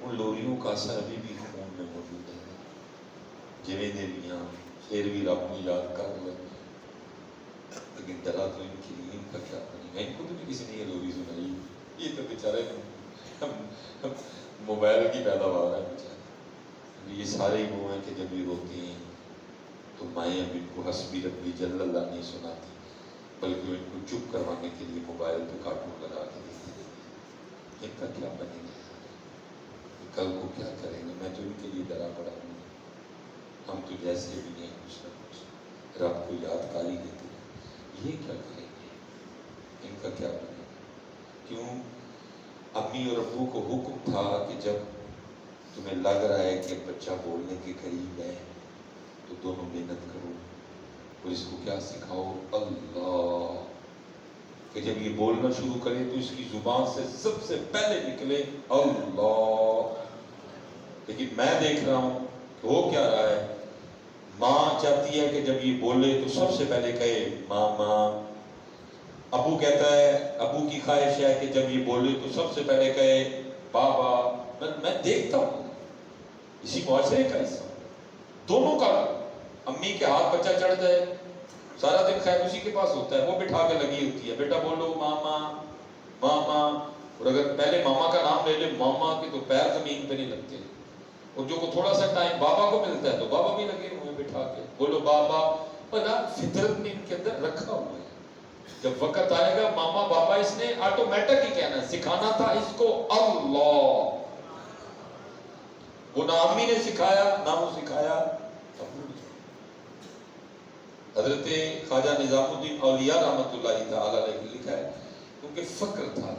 ان لوریوں کا اثر ابھی بھی خون میں موجود ہے، جویں دیویاں پھر بھی رب کو یاد کر لیں، لیکن ڈرا تو ان کے لیے ان کا کیا بنے گا، ان کو تو بھی کسی نے یہ لوری سنائی، یہ تو بیچارے موبائل کی پیداوار ہے بیچارے. یہ سارے ہی وہ ہیں کہ جب یہ روتی ہیں تو مائیں اب ان کو حسبی ربی جل اللہ نہیں سناتی، بلکہ ان کو چپ کروانے کے لیے موبائل پہ کارٹون لگا کے دیتی ہیں. ان کا کیا بنے گا؟ کل کو کیا کریں گے؟ میں تو ان کے لیے ڈرا پڑا ہوں. ہم تو جیسے بھی نہیں کچھ نہ کچھ رب کو یاد کاری دیتے ہیں. یہ کیا کریں گے؟ ان کا کیا بنے گا؟ کیوں؟ امی اور ابو کو حکم تھا کہ جب تمہیں لگ رہا ہے کہ بچہ بولنے کے قریب ہے تو دونوں محنت کرو اور اس کو کیا سکھاؤ؟ اللہ. کہ جب یہ بولنا شروع کرے تو اس کی زبان سے سب سے پہلے نکلے اللہ. لیکن میں دیکھ رہا ہوں کہ وہ کیا رہا ہے، ماں چاہتی ہے کہ جب یہ بولے تو سب سے پہلے کہے ماما. ابو کہتا ہے، ابو کی خواہش ہے کہ جب یہ بولے تو سب سے پہلے کہے بابا. میں دیکھتا ہوں اسی معاشرے کا حصہ دونوں کا. امی کے ہاتھ بچہ چڑھ جائے سارا دن خیر اسی کے پاس ہوتا ہے، وہ بٹھا کے لگی ہوتی ہے بیٹا بولو ماما ماما. اور اگر پہلے ماما کا نام لے لے ماما کے تو پیر زمین پہ نہیں لگتے، اور جو کو تھوڑا سا ٹائم بابا کو ملتا ہے تو بابا بھی لگے ہوئے بٹھا کے بولو بابا. بنا فطرت نے ان کے اندر رکھا ہوا ہے. جب وقت آئے گا ماما بابا اس نے آٹومیٹک ہی کہنا ہے. سکھانا تھا اس کو اللہ. وہ نہ امی نے سکھایا نہ وہ سکھایا ابو نے. حضرت خواجہ نظام الدین اولیاء رحمۃ اللہ تعالی علیہ لکھا ہے کیونکہ فقر تھا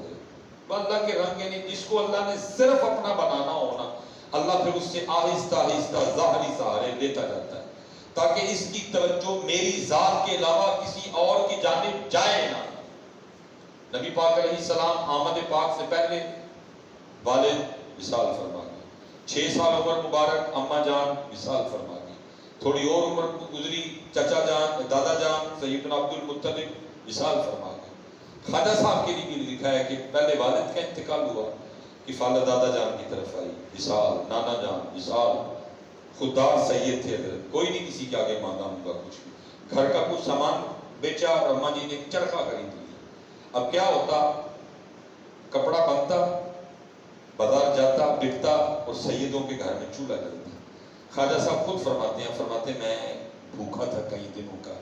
اللہ کے رنگ. یعنی جس کو اللہ نے صرف اپنا بنانا ہونا، اللہ پھر اس سے آہستہ آہستہ ظاہری سہارے لیتا جاتا ہے تاکہ اس کی توجہ میری ذات کے علاوہ کسی اور کی جانب جائے نہ. نبی پاک علیہ السلام آمد پاک سے پہلے والد وصال فرما گئے. 6 سال عمر مبارک اماں جان وصال فرما گئی. تھوڑی اور عمر گزری چچا جان دادا جان سیدنا عبد المطلب وصال فرما گئے. خواجہ صاحب کے لیے بھی لکھا ہے کہ پہلے والد کا انتقال ہوا، کفالہ دادا جان کی طرف آئی وصال، نانا جان وصال. خوددار سید تھے حضرت، کوئی نہیں کسی کے آگے مانگا ہوں گا کچھ بھی. گھر کا کچھ سامان بیچا اور اماں جی نے چرخا خرید لیا. اب کیا ہوتا، کپڑا بنتا بازار جاتا بکتا اور سیدوں کے گھر میں چولہا جلتا. خواجہ صاحب خود فرماتے میں بھوکا تھا کئی دنوں کا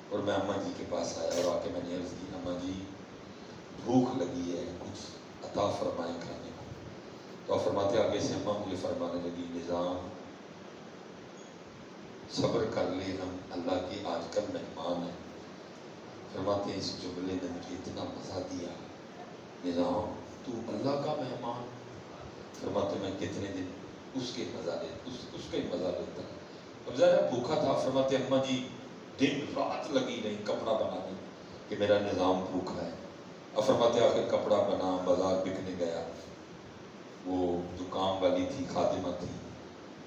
اور میں اماں جی کے پاس آیا اور آ کے میں نے عرض کی اماں جی بھوک لگی ہے کچھ عطا فرمائیں کھانے کو. تو فرماتے آگے سے اماں مجھے فرمانے لگی نظام صبر کر لے، ہم اللہ کے آج کل مہمان ہیں. فرماتے ہیں اس جملے نے مجھے اتنا مزہ دیا، نظام تو اللہ کا مہمان. فرماتے میں کتنے دن اس کے مزہ لے اس کا ہی مزہ لیتا. اب ذرا بھوکا تھا. فرماتے اماں جی دن رات لگی رہی کپڑا بنانے کہ میرا نظام بھوکا ہے. اب فرماتے آخر کپڑا بنا، بازار بکنے گیا. وہ جو کام والی تھی خادمہ تھی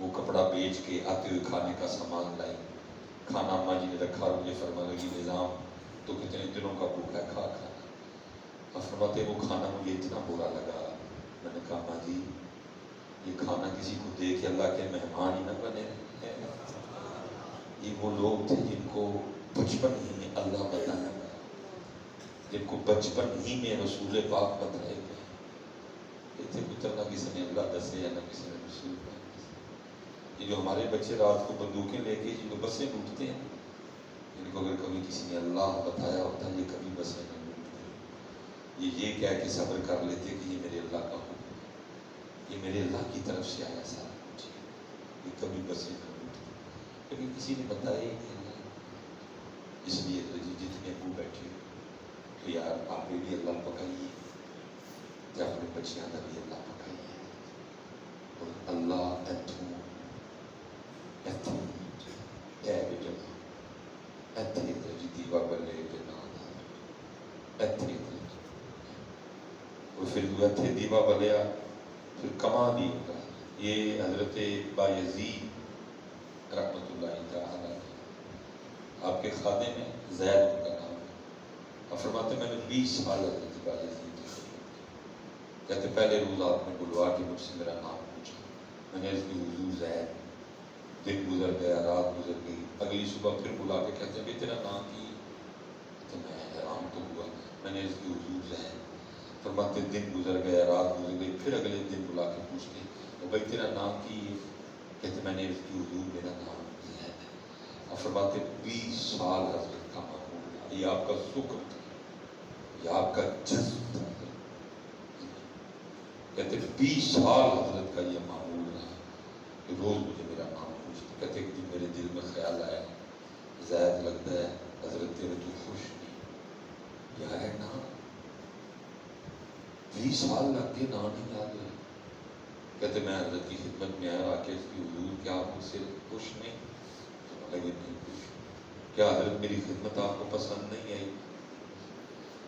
وہ کپڑا بیچ کے آتے ہوئے کھانے کا سامان لائی. کھانا اماں جی نے رکھا اور مجھے فرما لگی نظام تو کتنے دنوں کا بھوکا ہے کھا کھانا. اب فرماتے وہ کھانا مجھے اتنا برا لگا. میں نے کہا اماں جی یہ کھانا کسی کو دے کے اللہ کے مہمان ہی نہ بنے. یہ وہ لوگ تھے جن کو بچپن ہی میں اللہ بتایا گیا، جن کو بچپن ہی میں رسول پاک بتائے گئے. اتنے پتر نہ کسی نے اللہ دسے یا نہ کسی نے رسول پاک. یہ جو ہمارے بچے رات کو بندوقیں لے کے جن کو بسیں لوٹتے ہیں، ان کو اگر کبھی کسی نے اللہ بتایا ہوتا یہ کبھی بسیں نہ لوٹتے. یہ کہہ کے صبر کر لیتے کہ یہ میرے اللہ کا حکم، یہ میرے اللہ کی طرف سے آیا سارا کچھ، یہ کبھی بسیں نہ لوٹتے. لیکن کسی نے بتایا ہی نہیں اللہ. اس لیے جتنے ابو بیٹھے تو یار آپ بھی اللہ پکائیے کہ اپنے بچیاں کا بھی اللہ پکائیے. اور اللہ ایتھوں دیوا بلے اور پھر دیوا بلیا پھر کما دی ہوگا. یہ حضرت بایزید رحمۃ اللہ تعالی آپ کے خادم میں زید ان کا نام ہے. اور فرماتے میں نے 20 سال حضرت بایزید کہتے پہلے روز آپ نے بلوا کے مجھ سے میرا نام پوچھا. میں نے اس کی حضور زید. دن گزر گیا، رات گزر گئی، اگلی صبح پھر بلا کے کہتے ہیں تیرا نام کی؟ تو میں حیران تو ہوا. میں نے اس کی حضور زید. فرماتے دن گزر گیا، رات گزر گئی، پھر اگلے دن بلا کے پوچھتے تو بھائی تیرا نام کی ہے؟ کہتے میں نے اس کی حضور میرا نام زید ہے۔ اور فرماتے 20 سال حضرت کا معمول رہا، یہ آپ کا شکر تھا، یہ آپ کا جذب تھا۔ کہتے 20 سال حضرت کا یہ معمول رہا کہ روز مجھے میرا نام پوچھتے۔ کہتے ایک دن میرے دل میں خیال آیا، زید لگتا ہے حضرت تیرے تو خوش نہیں، یہ ہے نام 20 سال لگ کے نام نہیں یاد ہے۔ کہتے میں حضرت کی خدمت میں آیا آ کے اس کی حضور کیا آپ مجھ سے خوش نہیں؟ لگے نہیں خوش۔ کیا حضرت میری خدمت آپ کو پسند نہیں آئی؟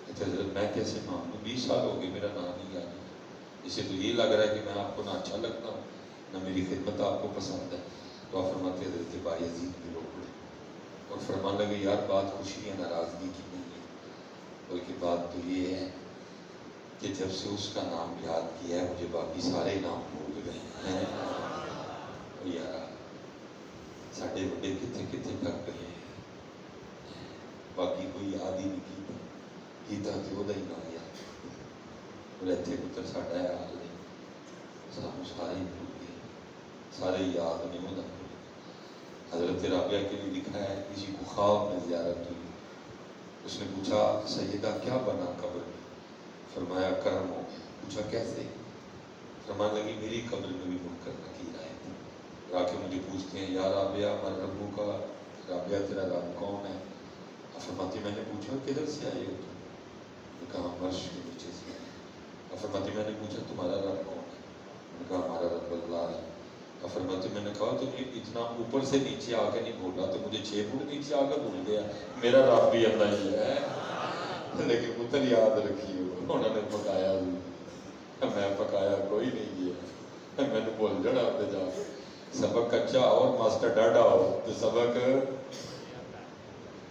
کہتے حضرت میں کیسے مانوں، 20 سال ہو گئے میرا نام نہیں یاد ہے، اسے تو یہ لگ رہا ہے کہ میں آپ کو نہ اچھا لگتا ہوں نہ میری خدمت آپ کو پسند ہے۔ تو آپ فرماتے حضرت بایزید بھی رو پڑے اور فرمان لگے یار بات خوشی ہے ناراضگی کی نہیں ہے، بلکہ بات تو یہ ہے کہ جب سے اس کا نام یاد کیا ہے مجھے باقی سارے نام بھول گئے ہیں۔ یار ساڈے بڑے کتنے کتنے تک گئے ہیں، باقی کوئی یاد ہی نہیں کیتا تو وہ ہی نہ یاد رہتے پتر ساڈا ہے حال نہیں، سانو سارے ہی بھول گئے، سارے یاد نہیں ہوتا۔ حضرت رابعہ کے لیے لکھا ہے کسی کو خواب میں زیارت ہوئی، اس نے پوچھا سیدہ کیا بنا قبر میں؟ فرمایا کرم ہو گیا۔ پوچھا کیسے؟ فرمانے لگی میری قبر میں بھی منکر نکیر آئے تھے، آ کے مجھے پوچھتے ہیں یا رابعہ من ربو کا، رابعہ تیرا رب کون ہے؟ فرماتی میں نے پوچھا کدھر سے آئے ہو تم؟ کہا فرش کے نیچے سے آئے۔ فرماتی میں نے پوچھا تمہارا رب کون ہے؟ نے کہا ہمارا رب اللہ ہے۔ فرماتی میں نے کہا تم اتنا اوپر سے نیچے آ کے نہیں بولا تو مجھے 6 فٹ نیچے آ کے بھول گیا، میرا رب بھی اللہ ہی ہے، لیکن پتر یاد رکھیے انہوں نے پکایا میں پکایا کوئی نہیں گیا، میں نے بول جڑا ہوتے جا سبق کچا اور ماسٹر ڈاڈا ہو تو سبق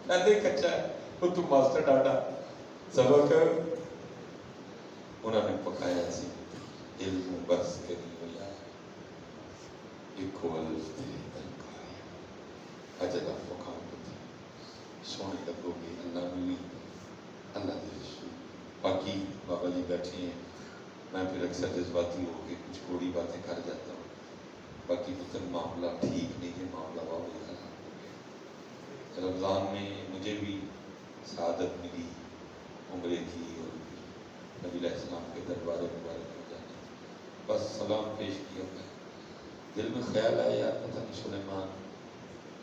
نہیں کچا ہے وہ تو ماسٹر ڈاڈا سبق انہوں نے پکایا سی علم بس کے نہیں ہویا ایک ولف تیرے تنکایا اجلا پکاؤ ہوتی سونے لگو گی اللہ ملی اللہ دے رسول۔ باقی بابا جی بیٹھے ہیں، میں پھر اکثر جذباتی ہو کے کچھ کوڑی باتیں کر جاتا ہوں، باقی پتر معاملہ ٹھیک نہیں ہے، معاملہ بہت خراب ہو گیا۔ رمضان میں مجھے بھی سعادت ملی عمرے کی اور نبی علیہ السلام کے دربار مبارک میں جانے، بس سلام پیش کیا میں دل میں خیال آیا یار پتہ نہیں سلیمان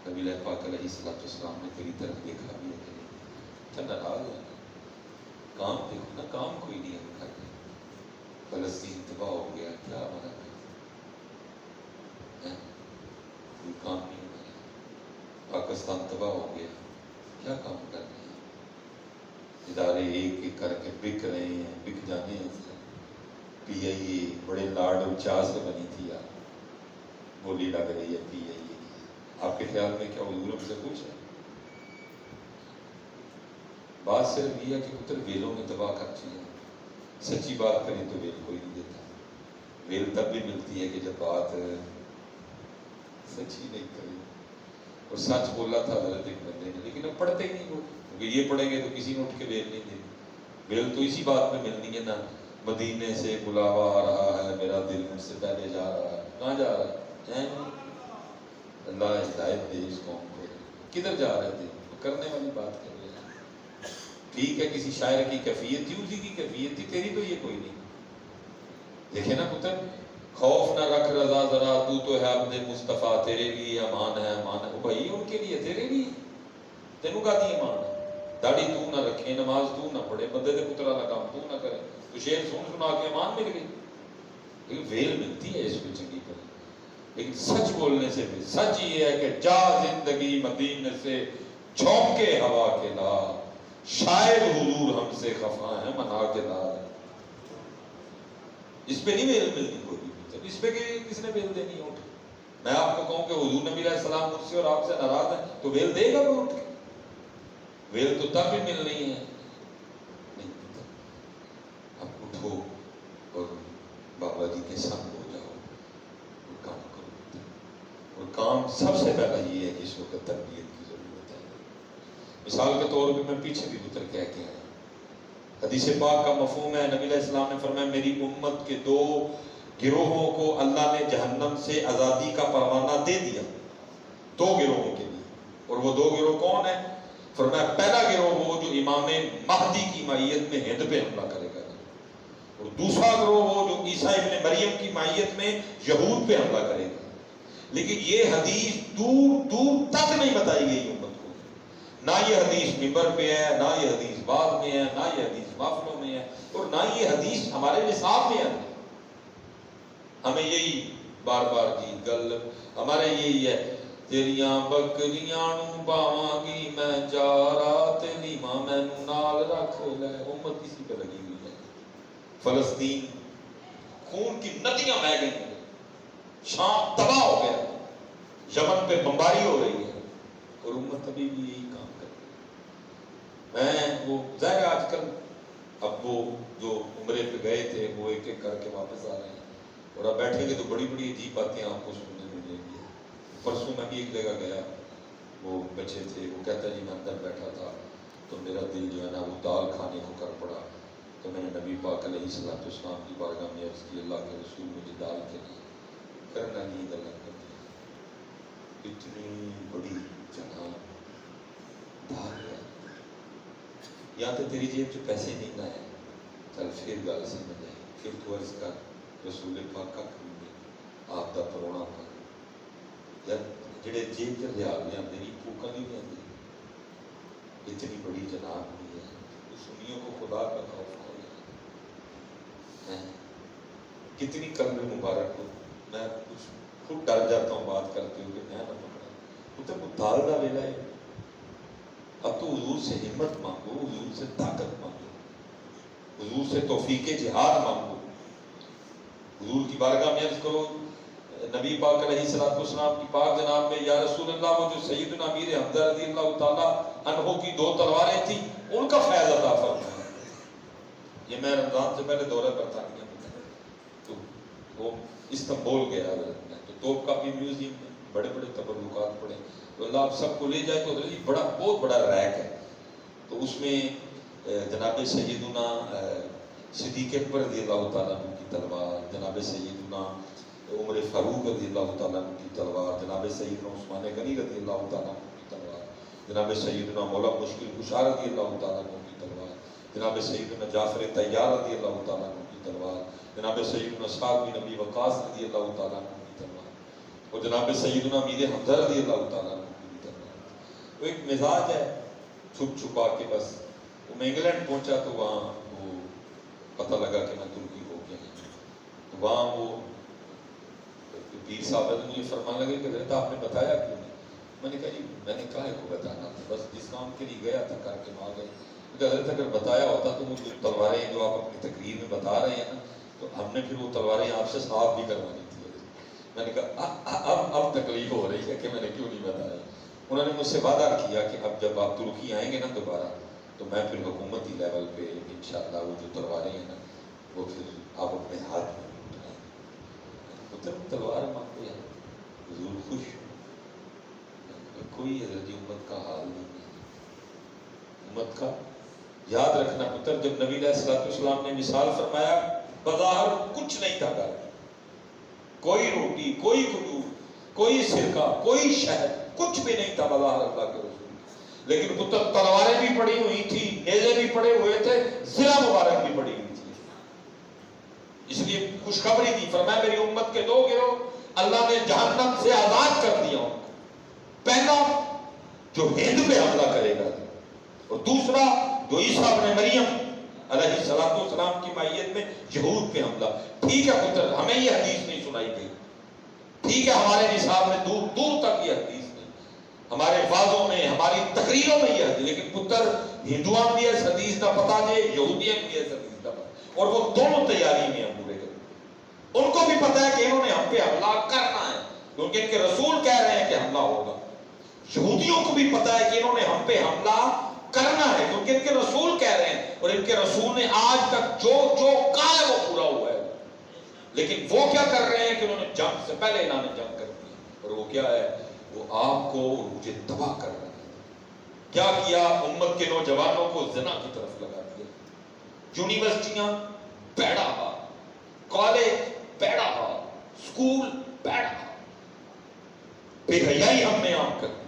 نبی علیہ پاک علیہ السلام نے تیری طرف دیکھا بھی ہے کہ نہیں، کیا ناراض ہے کام دیکھو نا، کام کوئی نہیں ہم کر رہے، فلسطین تباہ ہو گیا کیا ہمارا کوئی کام نہیں ہو رہا، پاکستان تباہ ہو گیا کیا کام کر رہے ہیں، ادارے ایک ایک کر کے بک رہے ہیں، بک جانے ہیں۔ پی آئی اے بڑے لاڈ اور چاہ سے بنی تھی یار، بولی لگ رہی ہے پی آئی اے، آپ کے خیال میں کیا حضور ہم سے پوچھ رہے ہیں؟ بات صرف یہ ہے کہ پتر ویلوں نے تباہ کر چیزیں، سچی بات کریں تو ویل کوئی نہیں دیتا، ویل تب بھی ملتی ہے کہ جب بات سچی نہیں کرے، اور سچ بولا تھا حضرت ایک بندے نے لیکن اب پڑھتے ہی نہیں وہ، کیونکہ یہ پڑھیں گے تو کسی نے اٹھ کے ویل نہیں دینی، ویل تو اسی بات میں ملنی ہے نا، مدینے سے بلاوا آ رہا ہے میرا دل مجھ سے پہلے جا رہا ہے، کہاں جا رہا ہے؟ اللہ ہدایت دے اس قوم کو، کدھر جا رہے تھے؟ کرنے والی بات کر رہے ہیں، ٹھیک ہے کسی شاعر کی کیفیت تھی، اسی کی کیفیت تھی، تیری تو یہ کوئی نہیں۔ دیکھیں نا پتر خوف نہ رکھ رضا ذرا تو ہے عبد مصطفیٰ، تیرے لیے امان ہے امان ہے، وہ بھائی ان کے لیے تیرے لیے تینوں کا دی امان ہے، داڑھی تو نہ رکھے نماز تو نہ پڑھے بندے دے پتر والا کام تو نہ کرے تو شعر سن سنا کے امان مل گئی، لیکن ویل ملتی ہے اس کو چنگی طرح، لیکن سچ بولنے سے بھی سچ یہ ہے کہ جا زندگی مدینے سے جھونکے ہوا کے لا، شاید حضور ہم سے خفا ہے منا کے لا، اس پہ نہیں ویل ملنی کوئی بھی، اس پہ کس نے ویل دینی ہے اٹھ، میں آپ کو کہوں کہ حضور نبی علیہ السلام مجھ سے اور آپ سے ناراض ہیں تو ویل دے گا وہ اٹھ کے؟ ویل تو تب بھی ملنی ہے، نہیں اب اٹھو اور بابا جی کے ساتھ ہو جاؤ اور کام کرو، اور کام سب سے پہلا یہ ہے کہ اس وقت تربیت کی ضرورت ہے۔ مثال کے طور پہ میں پیچھے بھی اتر کہہ کے آیا حدیث پاک کا مفہوم ہے، نبی علیہ السلام نے فرمایا میری امت کے 2 گروہوں کو اللہ نے جہنم سے آزادی کا پروانہ دے دیا، 2 گروہوں کے لیے۔ اور وہ 2 گروہ کون ہیں؟ فرمایا پہلا گروہ وہ جو امام مہدی کی معیت میں ہند پہ حملہ کرے گا، اور دوسرا گروہ وہ جو عیسیٰ ابن مریم کی معیت میں یہود پہ حملہ کرے گا۔ لیکن یہ حدیث دور دور تک نہیں بتائی گئی امت کو، نہ یہ حدیث منبر پہ ہے، نہ یہ حدیث بعد میں ہے، نہ یہ حدیث محفلوں میں ہے، اور نہ یہ حدیث ہمارے نصاب میں ہے۔ ہمیں یہی بار بار کی گل ہمارے یہی ہے، تیریاں بکریاں نو باواں گی میں چارا تیری ماں مینوں نال رکھ لے۔ امت کسی پہ لگی ہوئی ہے۔ فلسطین خون کی ندیاں بہہ گئی ہیں، شام تباہ ہو گیا، یمن پہ بمباری ہو رہی ہے، اور امت ابھی بھی یہی کام کر رہی ہے۔ میں وہ ظاہر آج کل اب وہ جو عمرے پہ گئے تھے وہ ایک ایک کر کے واپس آ رہے ہیں، اور اب بیٹھیں گے تو بڑی بڑی عجیب باتیں آپ کو سننے ملیں گی۔ پرسوں میں بھی ایک جگہ گیا، وہ بچے تھے، وہ کہتا جی میں اندر بیٹھا تھا تو میرا دل جو ہے نا وہ دال کھانے کو کر پڑا، تو میں نے نبی پاک علیہ الصلوۃ والسلام کی بارگاہ میں عرض کی اللہ کے رسول مجھے دال کے لیے کرنا نہیں گلا کرتی، اتنی بڑی جگہ دال ہے، یا تو تیری جیب سے پیسے نہیں نہ آئے، چل پھر گل سمجھ آئی، پھر تو عرض کر رسول پاک کا آپ کا پرونا کا جڑے جیب سے ریال لے آتے نہیں پھوکا نہیں لے آتے، اتنی بڑی جناب ہوئی ہے، سنیوں کو خدا کا خوف ہو گیا، کتنی قلب مبارک ہو۔ میں کچھ خود ڈر جاتا ہوں بات کرتے ہوئے، میں نہ پکڑا وہ تو دال کا ویلا ہے۔ اب تو حضور سے ہمت مانگو، حضور سے طاقت مانگو، حضور سے توفیق جہاد مانگو، حضور کی بارگاہ میں عرض کرو نبی پاک علیہ الصلوۃ والسلام کی پاک جناب میں یا رسول اللہ وہ جو سیدنا امیر حمزہ رضی اللہ تعالیٰ عنہ کی 2 تلواریں تھیں ان کا فیض عطا فرمایا۔ یہ میں رمضان سے پہلے دورہ برطانیہ میں تھا، تو وہ استنبول گیا حضرت میں، تو توپ کا بھی میوزیم میں بڑے بڑے تبرکات پڑے، تو اللہ آپ سب کو لے جائے تو حضرت بڑا بہت بڑا ریک ہے، تو اس میں جناب سیدنا صدیق اکبر رضی اللہ تعالیٰ عنہ کی تلوار، جناب سیدنا عمر فاروق رضی اللہ تعالیٰ عنہ کی تلوار، جناب سیدنا عثمان غنی رضی اللہ تعالیٰ عنہ کی تلوار، جناب سیدنا مولا مشکل کشا رضی اللہ تعالیٰ عنہ کی تلوار، جناب سیدنا جعفر طیار رضی اللہ تعالیٰ عنہ کی تلوار، جناب سیدنا سعد بن ابی وقاص رضی اللہ تعالیٰ عنہ کی تلوار، اور جناب سیدنا امیر حمزہ رضی اللہ تعالیٰ عنہ کی تلوار۔ وہ ایک مزاج ہے چھپ چھپا کے، بس وہ میں انگلینڈ پہنچا تو وہاں وہ پتہ لگا کہ میں ترکی ہو گیا، تو وہاں وہ پیر صاحب نے مجھے فرمانے لگے کہ حضرت آپ نے بتایا کیوں نہیں؟ میں نے کہا جی میں نے کہا کو بتانا تھا، بس جس کام کے لیے گیا تھا کر کے آ گئے۔ حضرت اگر بتایا ہوتا تو وہ جو تلواریں جو آپ اپنی تقریر میں بتا رہے ہیں نا، تو ہم نے پھر وہ تلواریں آپ سے صاف بھی کروانی تھی۔ میں نے کہا اب تکلیف ہو رہی ہے کہ میں نے کیوں نہیں بتایا۔ انہوں نے مجھ سے وعدہ کیا کہ اب جب آپ ترکی آئیں گے نا دوبارہ تو میں پھر حکومتی لیول پہ انشاءاللہ وہ جو تلواریں ہیں نا وہ پھر آپ اپنے ہاتھ میں تلوار مانگو یا حضور خوش، کوئی حضرت امت کا حال نہیں ہے۔ امت کا یاد رکھنا پتر، جب نبی علیہ الصلوۃ والسلام نے مثال فرمایا بظاہر کچھ نہیں تھا گھر، کوئی روٹی، کوئی کھجور، کوئی سرکہ، کوئی شہد، کچھ بھی نہیں تھا بظاہر اللہ کے رسول، لیکن پتر تلواریں بھی پڑی ہوئی تھی، نیزے بھی پڑے ہوئے تھے، ضلع مبارک بھی پڑی ہوئی تھی۔ اس لیے خوشخبری دی، فرمایا میری امت کے 2 گروہ اللہ نے جہنم سے آزاد کر دیا، پہلا جو ہند پہ حملہ کرے گا، اور دوسرا جو عیسیٰ ابن مریم علیہ السلام کی معیت میں یہود پہ حملہ۔ ٹھیک ہے پتر ہمیں یہ حدیث نہیں سنائی گئی، ٹھیک ہے ہمارے نصاب میں دور دور تک یہ حدیث نہیں، ہمارے وعظوں میں ہماری تقریروں میں یہ حدیث، لیکن پتر ہندوان بھی اس حدیث کا پتہ دے، یہودیان بھی اس حدیث کا پتہ، اور وہ دونوں تیاری میں ہیں پورے کریں۔ ان کو بھی پتہ ہے کہ انہوں نے ہم پہ حملہ کرنا ہے کیونکہ ان کے رسول کہہ رہے ہیں کہ حملہ ہوگا، یہودیوں کو بھی پتہ ہے کہ انہوں نے ہم پہ حملہ کرنا ہے کیونکہ ان کے رسول کہہ رہے ہیں، اور ان کے رسول نے آج تک جو جو کہا ہے وہ پورا ہوا ہے، لیکن وہ کیا کر رہے ہیں کہ انہوں نے جنگ سے پہلے انہوں نے جنگ کر دی، اور وہ کیا ہے، وہ آپ کو اور مجھے تباہ کر رہے ہیں۔ کیا کیا؟ امت کے نوجوانوں کو زنا کی طرف لگا دیا، یونیورسٹیاں بیڑا حال، کالج بیڑا حال، اسکول بیڑا حال، بے حیائی ہم نے عام کر دی۔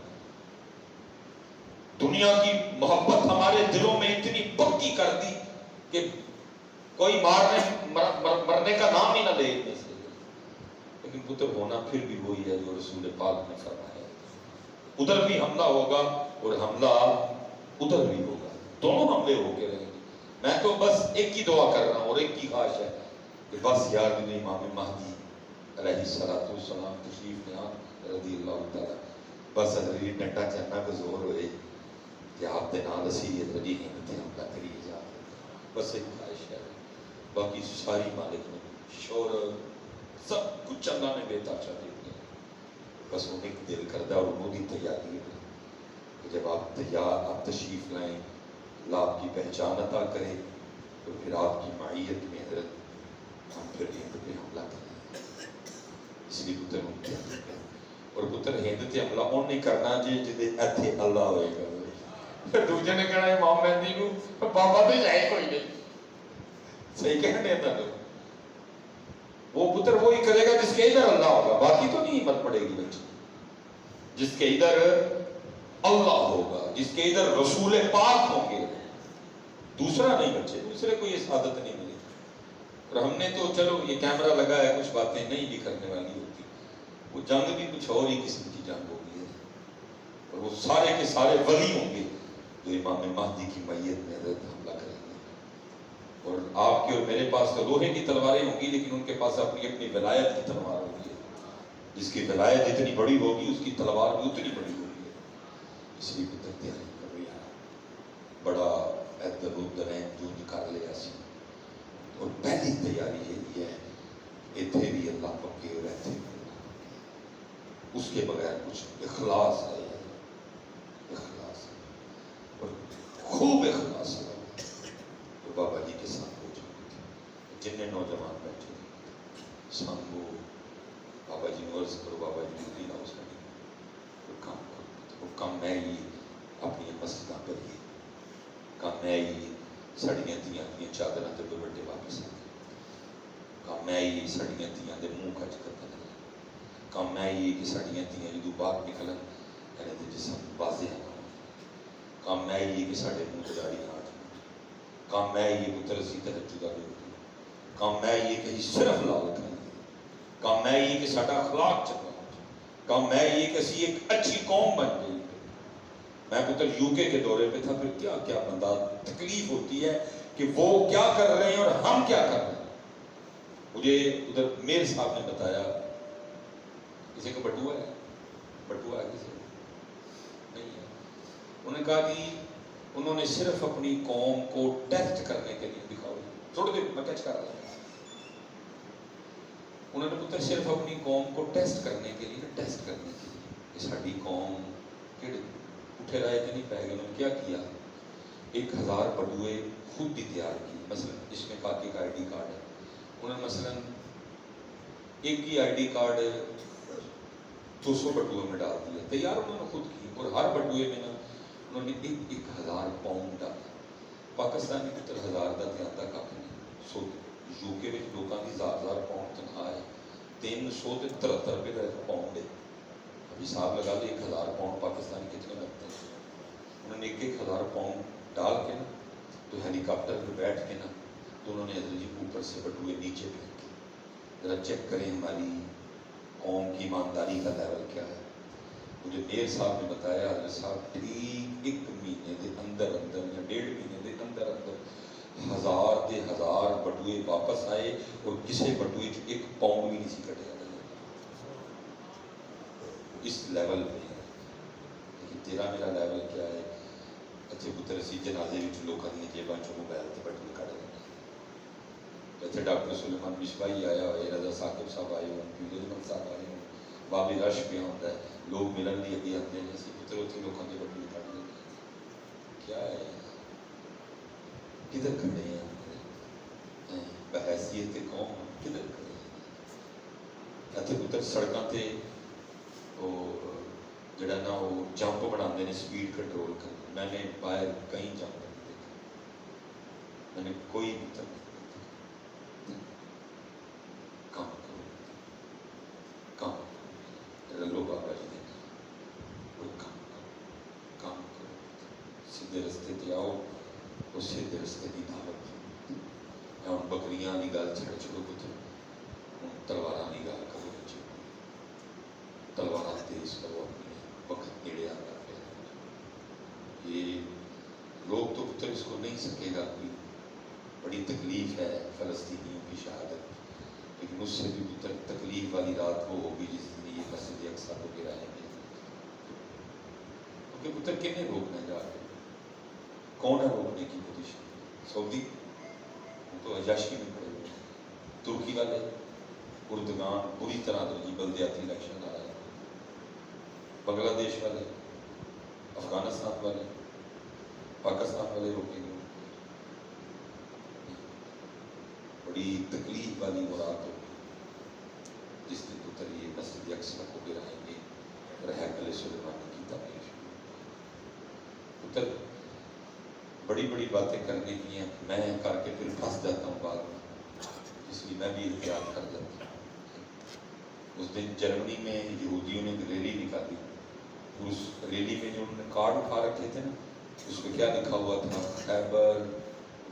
دنیا کی محبت ہمارے دلوں میں اتنی پکی کر دی کہ کوئی مرنے کا نام ہی نہ لے ان میں سے۔ لیکن پتر ہونا پھر بھی وہی ہے جو رسول پاک نے فرمایا، ادھر بھی حملہ ہوگا اور حملہ ادھر بھی ہوگا، دونوں حملے ہو کے رہیں گے۔ میں تو بس ایک ہی دعا کر رہا ہوں اور ایک ہی خواہش ہے کہ بس یار میں امام مہدی علیہ السلام تشریف لے آن رضی اللہ تعالیٰ، بس حضرت ڈنڈا چننا کو زور ہوئے کہ آپ دے نال اسی رجی ہمت حملہ کریے جا، بس ایک خواہش ہے۔ باقی ساری مالک نے شہرت سب کچھ اللہ نے بے تاچا دے دیا، بس انہیں کی دل کردہ اور انہوں کی تیاری ہے کہ جب آپ تشریف لائیں، اللہ آپ کی پہچان عطا کرے تو پھر آپ کی معیت میں حضرت ہم پھر ہند پہ حملہ کریں۔ اس لیے پتر ممکن ہے اور پتر ہند پہ حملہ ان نہیں کرنا جی جدے ایتھے اللہ ہوئے گا، پھر دوجے نے کہنا امام مہدی کو بابا تو جائے کوئی نہیں، صحیح کہنے تھا وہ پتر وہی کرے گا جس کے ادھر اللہ ہوگا، باقی تو نہیں ہمت پڑے گی بچی، جس کے ادھر اللہ ہوگا، جس کے ادھر رسول پاک ہوں گے، دوسرا نہیں بچے، دوسرے کو یہ سعادت نہیں ملے۔ اور ہم نے تو چلو یہ کیمرہ لگا ہے، کچھ باتیں نہیں بھی کرنے والی ہوتی، وہ جنگ بھی کچھ اور ہی قسم کی جنگ ہوگی ہے، اور وہ سارے کے سارے ولی ہوں گے جو امام مہدی کی میت میں حضرت حملہ کریں گے۔ اور آپ کے اور میرے پاس تو لوہے کی تلواریں ہوں گی، لیکن ان کے پاس اپنی اپنی ولایت کی تلوار ہوگی، جس کی ولایت جتنی بڑی ہوگی اس کی تلوار بھی اتنی بڑی ہوگی۔ اس لیے پتر تیاری کر رہی ہے، بڑا ادب جو کر لیا سی، اور پہلی تیاری یہی ہے اتنے بھی اللہ پکے اور رہتے بھی اللہ، اس کے بغیر کچھ اخلاص ہے، اخلاص ہے اور خوب اخلاص ہے تو بابا جی کے ساتھ ہو جائے۔ جن نوجوان بیٹھے سانگو بابا جی نے عرض کرو، بابا جی نے نہ اس کا کام کرو، وہ کام میں ہی اپنی مسجداں پر ہی کام میں ہی سڑیاں تیاں دیا چادراں تے بڑے واپس آ گئے، کام میں ہی سڑیاں تیاں دے منہ کچ کرتا لگا، کام میں ہی کہ سڑیاں تیاں جدو باہر نکلن کہنے دے جسم واضح نہ ہو، کام میں ہی کہ ساڑے منہ تے داڑھی نہ آ، کام میں ہی پتر اسی تہجد دا لوگ، کام میں ہی کہ صرف لال کھائیں، کام میں ہی کہ ساڈا اخلاق چنگا ہو، کام میں ہی کہ اسی ایک اچھی قوم بن گئی۔ میں پتر یو کے دورے پہ تھا، پھر کیا کیا بندہ تکلیف ہوتی ہے کہ وہ کیا کر رہے ہیں اور ہم کیا کر رہے ہیں۔ مجھے ادھر میر صاحب نے بتایا، کسی کو بٹوا ہے، بٹوا ہے کسی کو نہیں ہے، انہوں نے کہا کہ انہوں نے صرف اپنی قوم کو ٹیسٹ کرنے کے لیے دکھاؤ، چھوڑ دے میں کچھ کر رہا ہوں، انہوں نے پتر صرف اپنی قوم کو ٹیسٹ کرنے کے لیے، ٹیسٹ کرنے کے لیے کہ ساری قوم کہڑے اٹھے رائے کہ نہیں پہ گئے، انہوں نے کیا کیا، 1000 بٹوئے خود بھی تیار کی، مثلا اس میں کاکی کا آئی ڈی کارڈ ہے، انہوں نے مثلا ایک ہی آئی ڈی کارڈ 200 بٹوئے میں ڈال دیا، تیار انہوں نے خود کی، اور ہر بٹوئے میں نا انہوں نے 1000 پاؤنڈ ڈالا۔ پاکستانی پتر 1000 کا آتا کافی نہیں، سو یو کے لوگوں کی 1000 پاؤنڈ تنخواہ ہے، 373 روپے کا ایک پاؤنڈ ہے، اب حساب لگا لے 1000 پاؤنڈ پاکستانی کتنے لگتے ہیں۔ انہوں نے 1000 پاؤنڈ ڈال کے نا تو ہیلی کاپٹر پہ بیٹھ کے نا تو انہوں نے حضرت جی اوپر سے بٹوئے نیچے پھینکے، ذرا چیک کریں ہماری قوم کی ایمانداری کا لیول کیا ہے۔ مجھے میر صاحب نے بتایا حضرت صاحب ٹھیک 1 مہینے دے اندر اندر یا 1.5 مہینے دے اندر اندر 1000 دے 1000 بٹوئے واپس آئے اور کسی بٹوئے 1 پاؤنڈ بھی نہیں سی کٹے گا، اس لیول پہ ہے۔ لیکن تیرا میرا لیول کیا ہے، اچھے پتر اسی جنازے میں لوگوں کی جیباں چوں موبائل تے بٹوئے کٹ لیں، اتنے ڈاکٹر سلیمان مشوائی آیا ہوئے، رضا ثاقب صاحب آئے ہوئے، پیل احمد صاحب آئے ہوئے، بابی رش پہ ہوتا ہے، لوگ ملن دی اگے آتے ہیں، اسی پتر اتنے لوگوں کے بٹوئے کٹ لیں، کیا ہے کدھر کھڑے ہیں بحیثیت قوم، کدھر کھڑے ہیں۔ اتنے پتر سڑکاں تے وہ جڑا نا وہ جمپ بنا دے نے سپیڈ کنٹرول کر، میں نے باہر کئی جمپ دیکھے، میں نے کوئی پتر کام کرو کام کرو لو بابا جی نے کوئی کام کرو کام کرو سیدھے رستے تے آؤ اور سیدھے رستے کی دعوت دو ہوں بکریاں کی گل چھڑ چھوڑو پتر ہوں تلوار کی گل کرو بچے تلوار تیز کرو اپنی وقت نیڑے آتا پہ یہ لوگ تو پتر اس کو نہیں سکے گا کوئی بڑی تکلیف ہے فلسطینیوں کی شہادت لیکن اس سے بھی پتر تکلیف والی رات وہ ہوگی جس دن یہ مسجد اقصیٰ کو گرائیں گے کیونکہ پتر کنے روکنے جا رہے کون ہے روکنے کی پوزیشن سعودی وہ تو عیاشی میں پڑے ہوئے ترکی والے اردگان بری طرح درجی بلدیاتی الیکشن آ رہا ہے بنگلہ دیش والے افغانستان والے پاکستان والے روکیں گے بڑی تکلیف والی مراد ہوگی جس دن پتر یہ مسجد اقصیٰ کو گرائیں گے اور ہیکل سلیمانی کی تعمیر پتر بڑی بڑی باتیں کرنے کی ہیں میں کر کے پھر پھنس جاتا ہوں بعد میں اس لیے میں بھی احتیاط کر جاتا ہوں اس دن جرمنی میں یہودیوں نے ریلی نکالی اس ریلی میں جو انہوں نے کارڈ اٹھا رکھے تھے نا اس پہ کیا لکھا ہوا تھا خیبر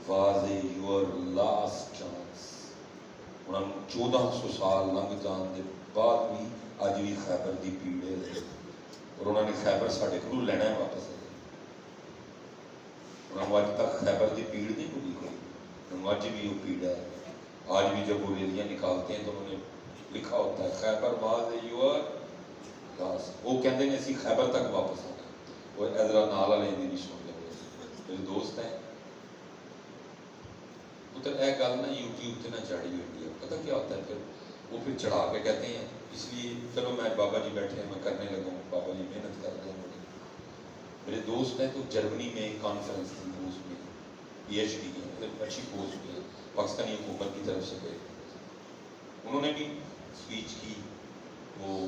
واز یور لاسٹ چانس انہوں نے 1400 سال لنگ جان دے بعد بھی اج بھی خیبر دی پیڑ ہے اور انہوں نے خیبر ساڈے کو لینا ہے واپس انہوں نے آج تک خیبر دی پیڑ نہیں بھولی کوئی انہوں آج بھی وہ پیڑ ہے آج بھی جب وہ ریلیاں نکالتے ہیں تو انہوں نے لکھا ہوتا ہے خیبر واز یور لاسٹ وہ کہتے ہیں اسی خیبر تک واپس آنا وہ ازرا نال والے بھی سن لے میرے دوست ہیں پتر اے گل نا یوٹیوب تے نہ چڑھی ہوئی ہے پتہ کیا ہوتا ہے پھر وہ پھر چڑھا کے کہتے ہیں اس لیے چلو میں بابا جی بیٹھے ہیں میں کرنے لگا ہوں بابا جی محنت کر رہے ہیں میرے دوست ہیں تو جرمنی میں ایک کانفرنس تھی اس میں پی ایچ ڈی کی اچھی پوسٹ پہ پاکستانی حکومت کی طرف سے گئے انہوں نے بھی اسپیچ کی وہ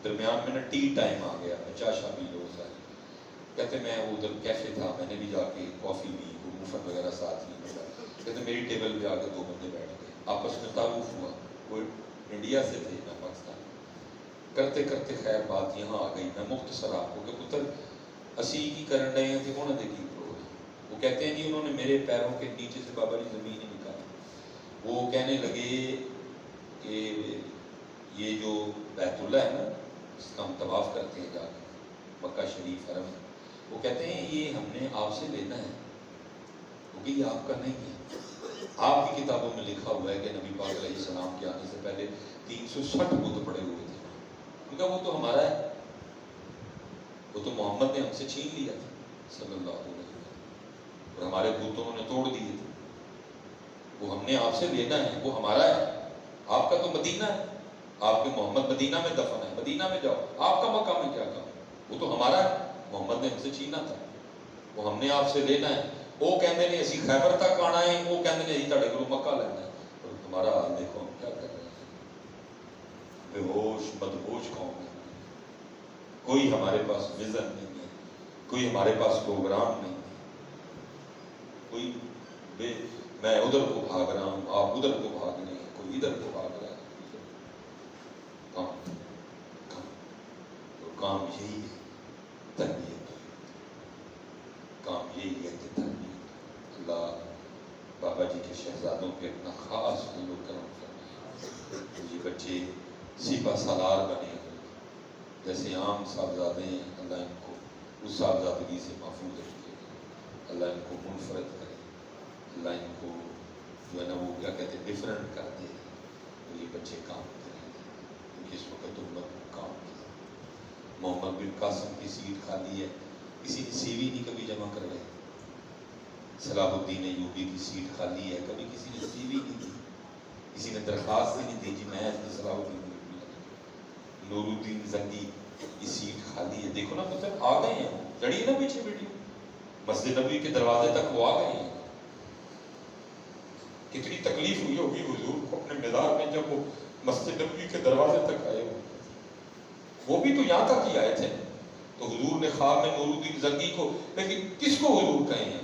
درمیان میں نا ٹی ٹائم آ گیا چاشا بھی لوگ آئے کہتے میں وہ ادھر کیفے تھا میں نے بھی جا کے کافی لی مفت وغیرہ ساتھ لی کہتے میری ٹیبل پہ آ کے 2 بندے بیٹھ گئے آپس میں تعارف ہوا وہ انڈیا سے تھے میں پاکستان کرتے کرتے خیر بات یہاں آ گئی میں مختصر آپ کو کہ پتر اسی کی کرن رہے ہیں تو انہوں نے کی وہ کہتے ہیں جی انہوں نے میرے پیروں کے نیچے سے بابا جی زمین ہی نکالی وہ کہنے لگے کہ یہ جو بیت اللہ ہے نا اس کا ہم طواف کرتے ہیں جا کے مکہ شریف حرم وہ کہتے ہیں یہ ہم نے آپ سے لینا ہے کیونکہ یہ آپ کا نہیں ہے آپ کی کتابوں میں لکھا ہوا ہے کہ نبی پاک علیہ السلام کے آنے سے پہلے 360 بت پڑے ہوئے تھے کیونکہ وہ تو ہمارا ہے وہ تو محمد نے ہم سے چھین لیا تھا صلی اللہ علیہ وسلم اور ہمارے بت انہوں نے توڑ دیے تھے وہ ہم نے آپ سے لینا ہے وہ ہمارا ہے آپ کا تو مدینہ ہے آپ کے محمد مدینہ میں دفن ہے مدینہ میں جاؤ آپ کا مکہ میں کیا کام وہ تو ہمارا ہے محمد نے ہم سے چھینا تھا وہ ہم نے آپ سے لینا ہے وہ کہتے ہیں اسی خیبر تک آنا ہے وہ کہتے ہیں تھوڑے کو مکہ لینا ہے اور تمہارا حال دیکھو ہم کیا کر رہے ہیں بے ہوش بدہوش قوم ہے کوئی ہمارے پاس ویژن نہیں ہے کوئی ہمارے پاس پروگرام نہیں ہے کوئی میں ادھر کو بھاگ رہا ہوں آپ ادھر کو بھاگ رہے ہیں کوئی ادھر کو بھاگ رہا ہے کام یہی ہے تربیت کام یہی ہے کہ تربیت اللہ بابا جی کے شہزادوں پہ اپنا خاص فضل و کرم فرمائے یہ بچے سپہ سالار بنے ہوئے جیسے عام صاحبزادے ہیں اللہ ان کو اس صاحبزادگی سے محفوظ رکھے اللہ ان کو منفرد کرے اللہ ان کو جو ہے نا وہ کیا کہتے ہیں ڈفرینٹ کر دے اور یہ بچے کام کریں کیونکہ اس وقت امت کو کام کیا محمد بن قاسم کی سیٹ خالی ہے کسی نے سی وی نہیں کبھی جمع کروائی صلاح الدین ایوبی کی سیٹ خالی ہے کبھی کسی نے سی وی نہیں دی کسی نے درخواست ہی نہیں دی جی میں صلاح الدین ایوبی نور الدین زنگی کی سیٹ خالی ہے دیکھو نا مطلب آ گئے ہیں چڑھی نا پیچھے ویڈیو مسجد نبوی کے دروازے تک وہ آ گئے ہیں کتنی تکلیف ہوئی ہوگی حضور کو اپنے مزار میں جب وہ مسجد نبوی کے دروازے تک آئے ہوئے وہ بھی تو یہاں تک ہی آئے تھے تو حضور نے خواب میں نور الدین زنگی کو لیکن کس کو حضور کہیں ہیں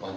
5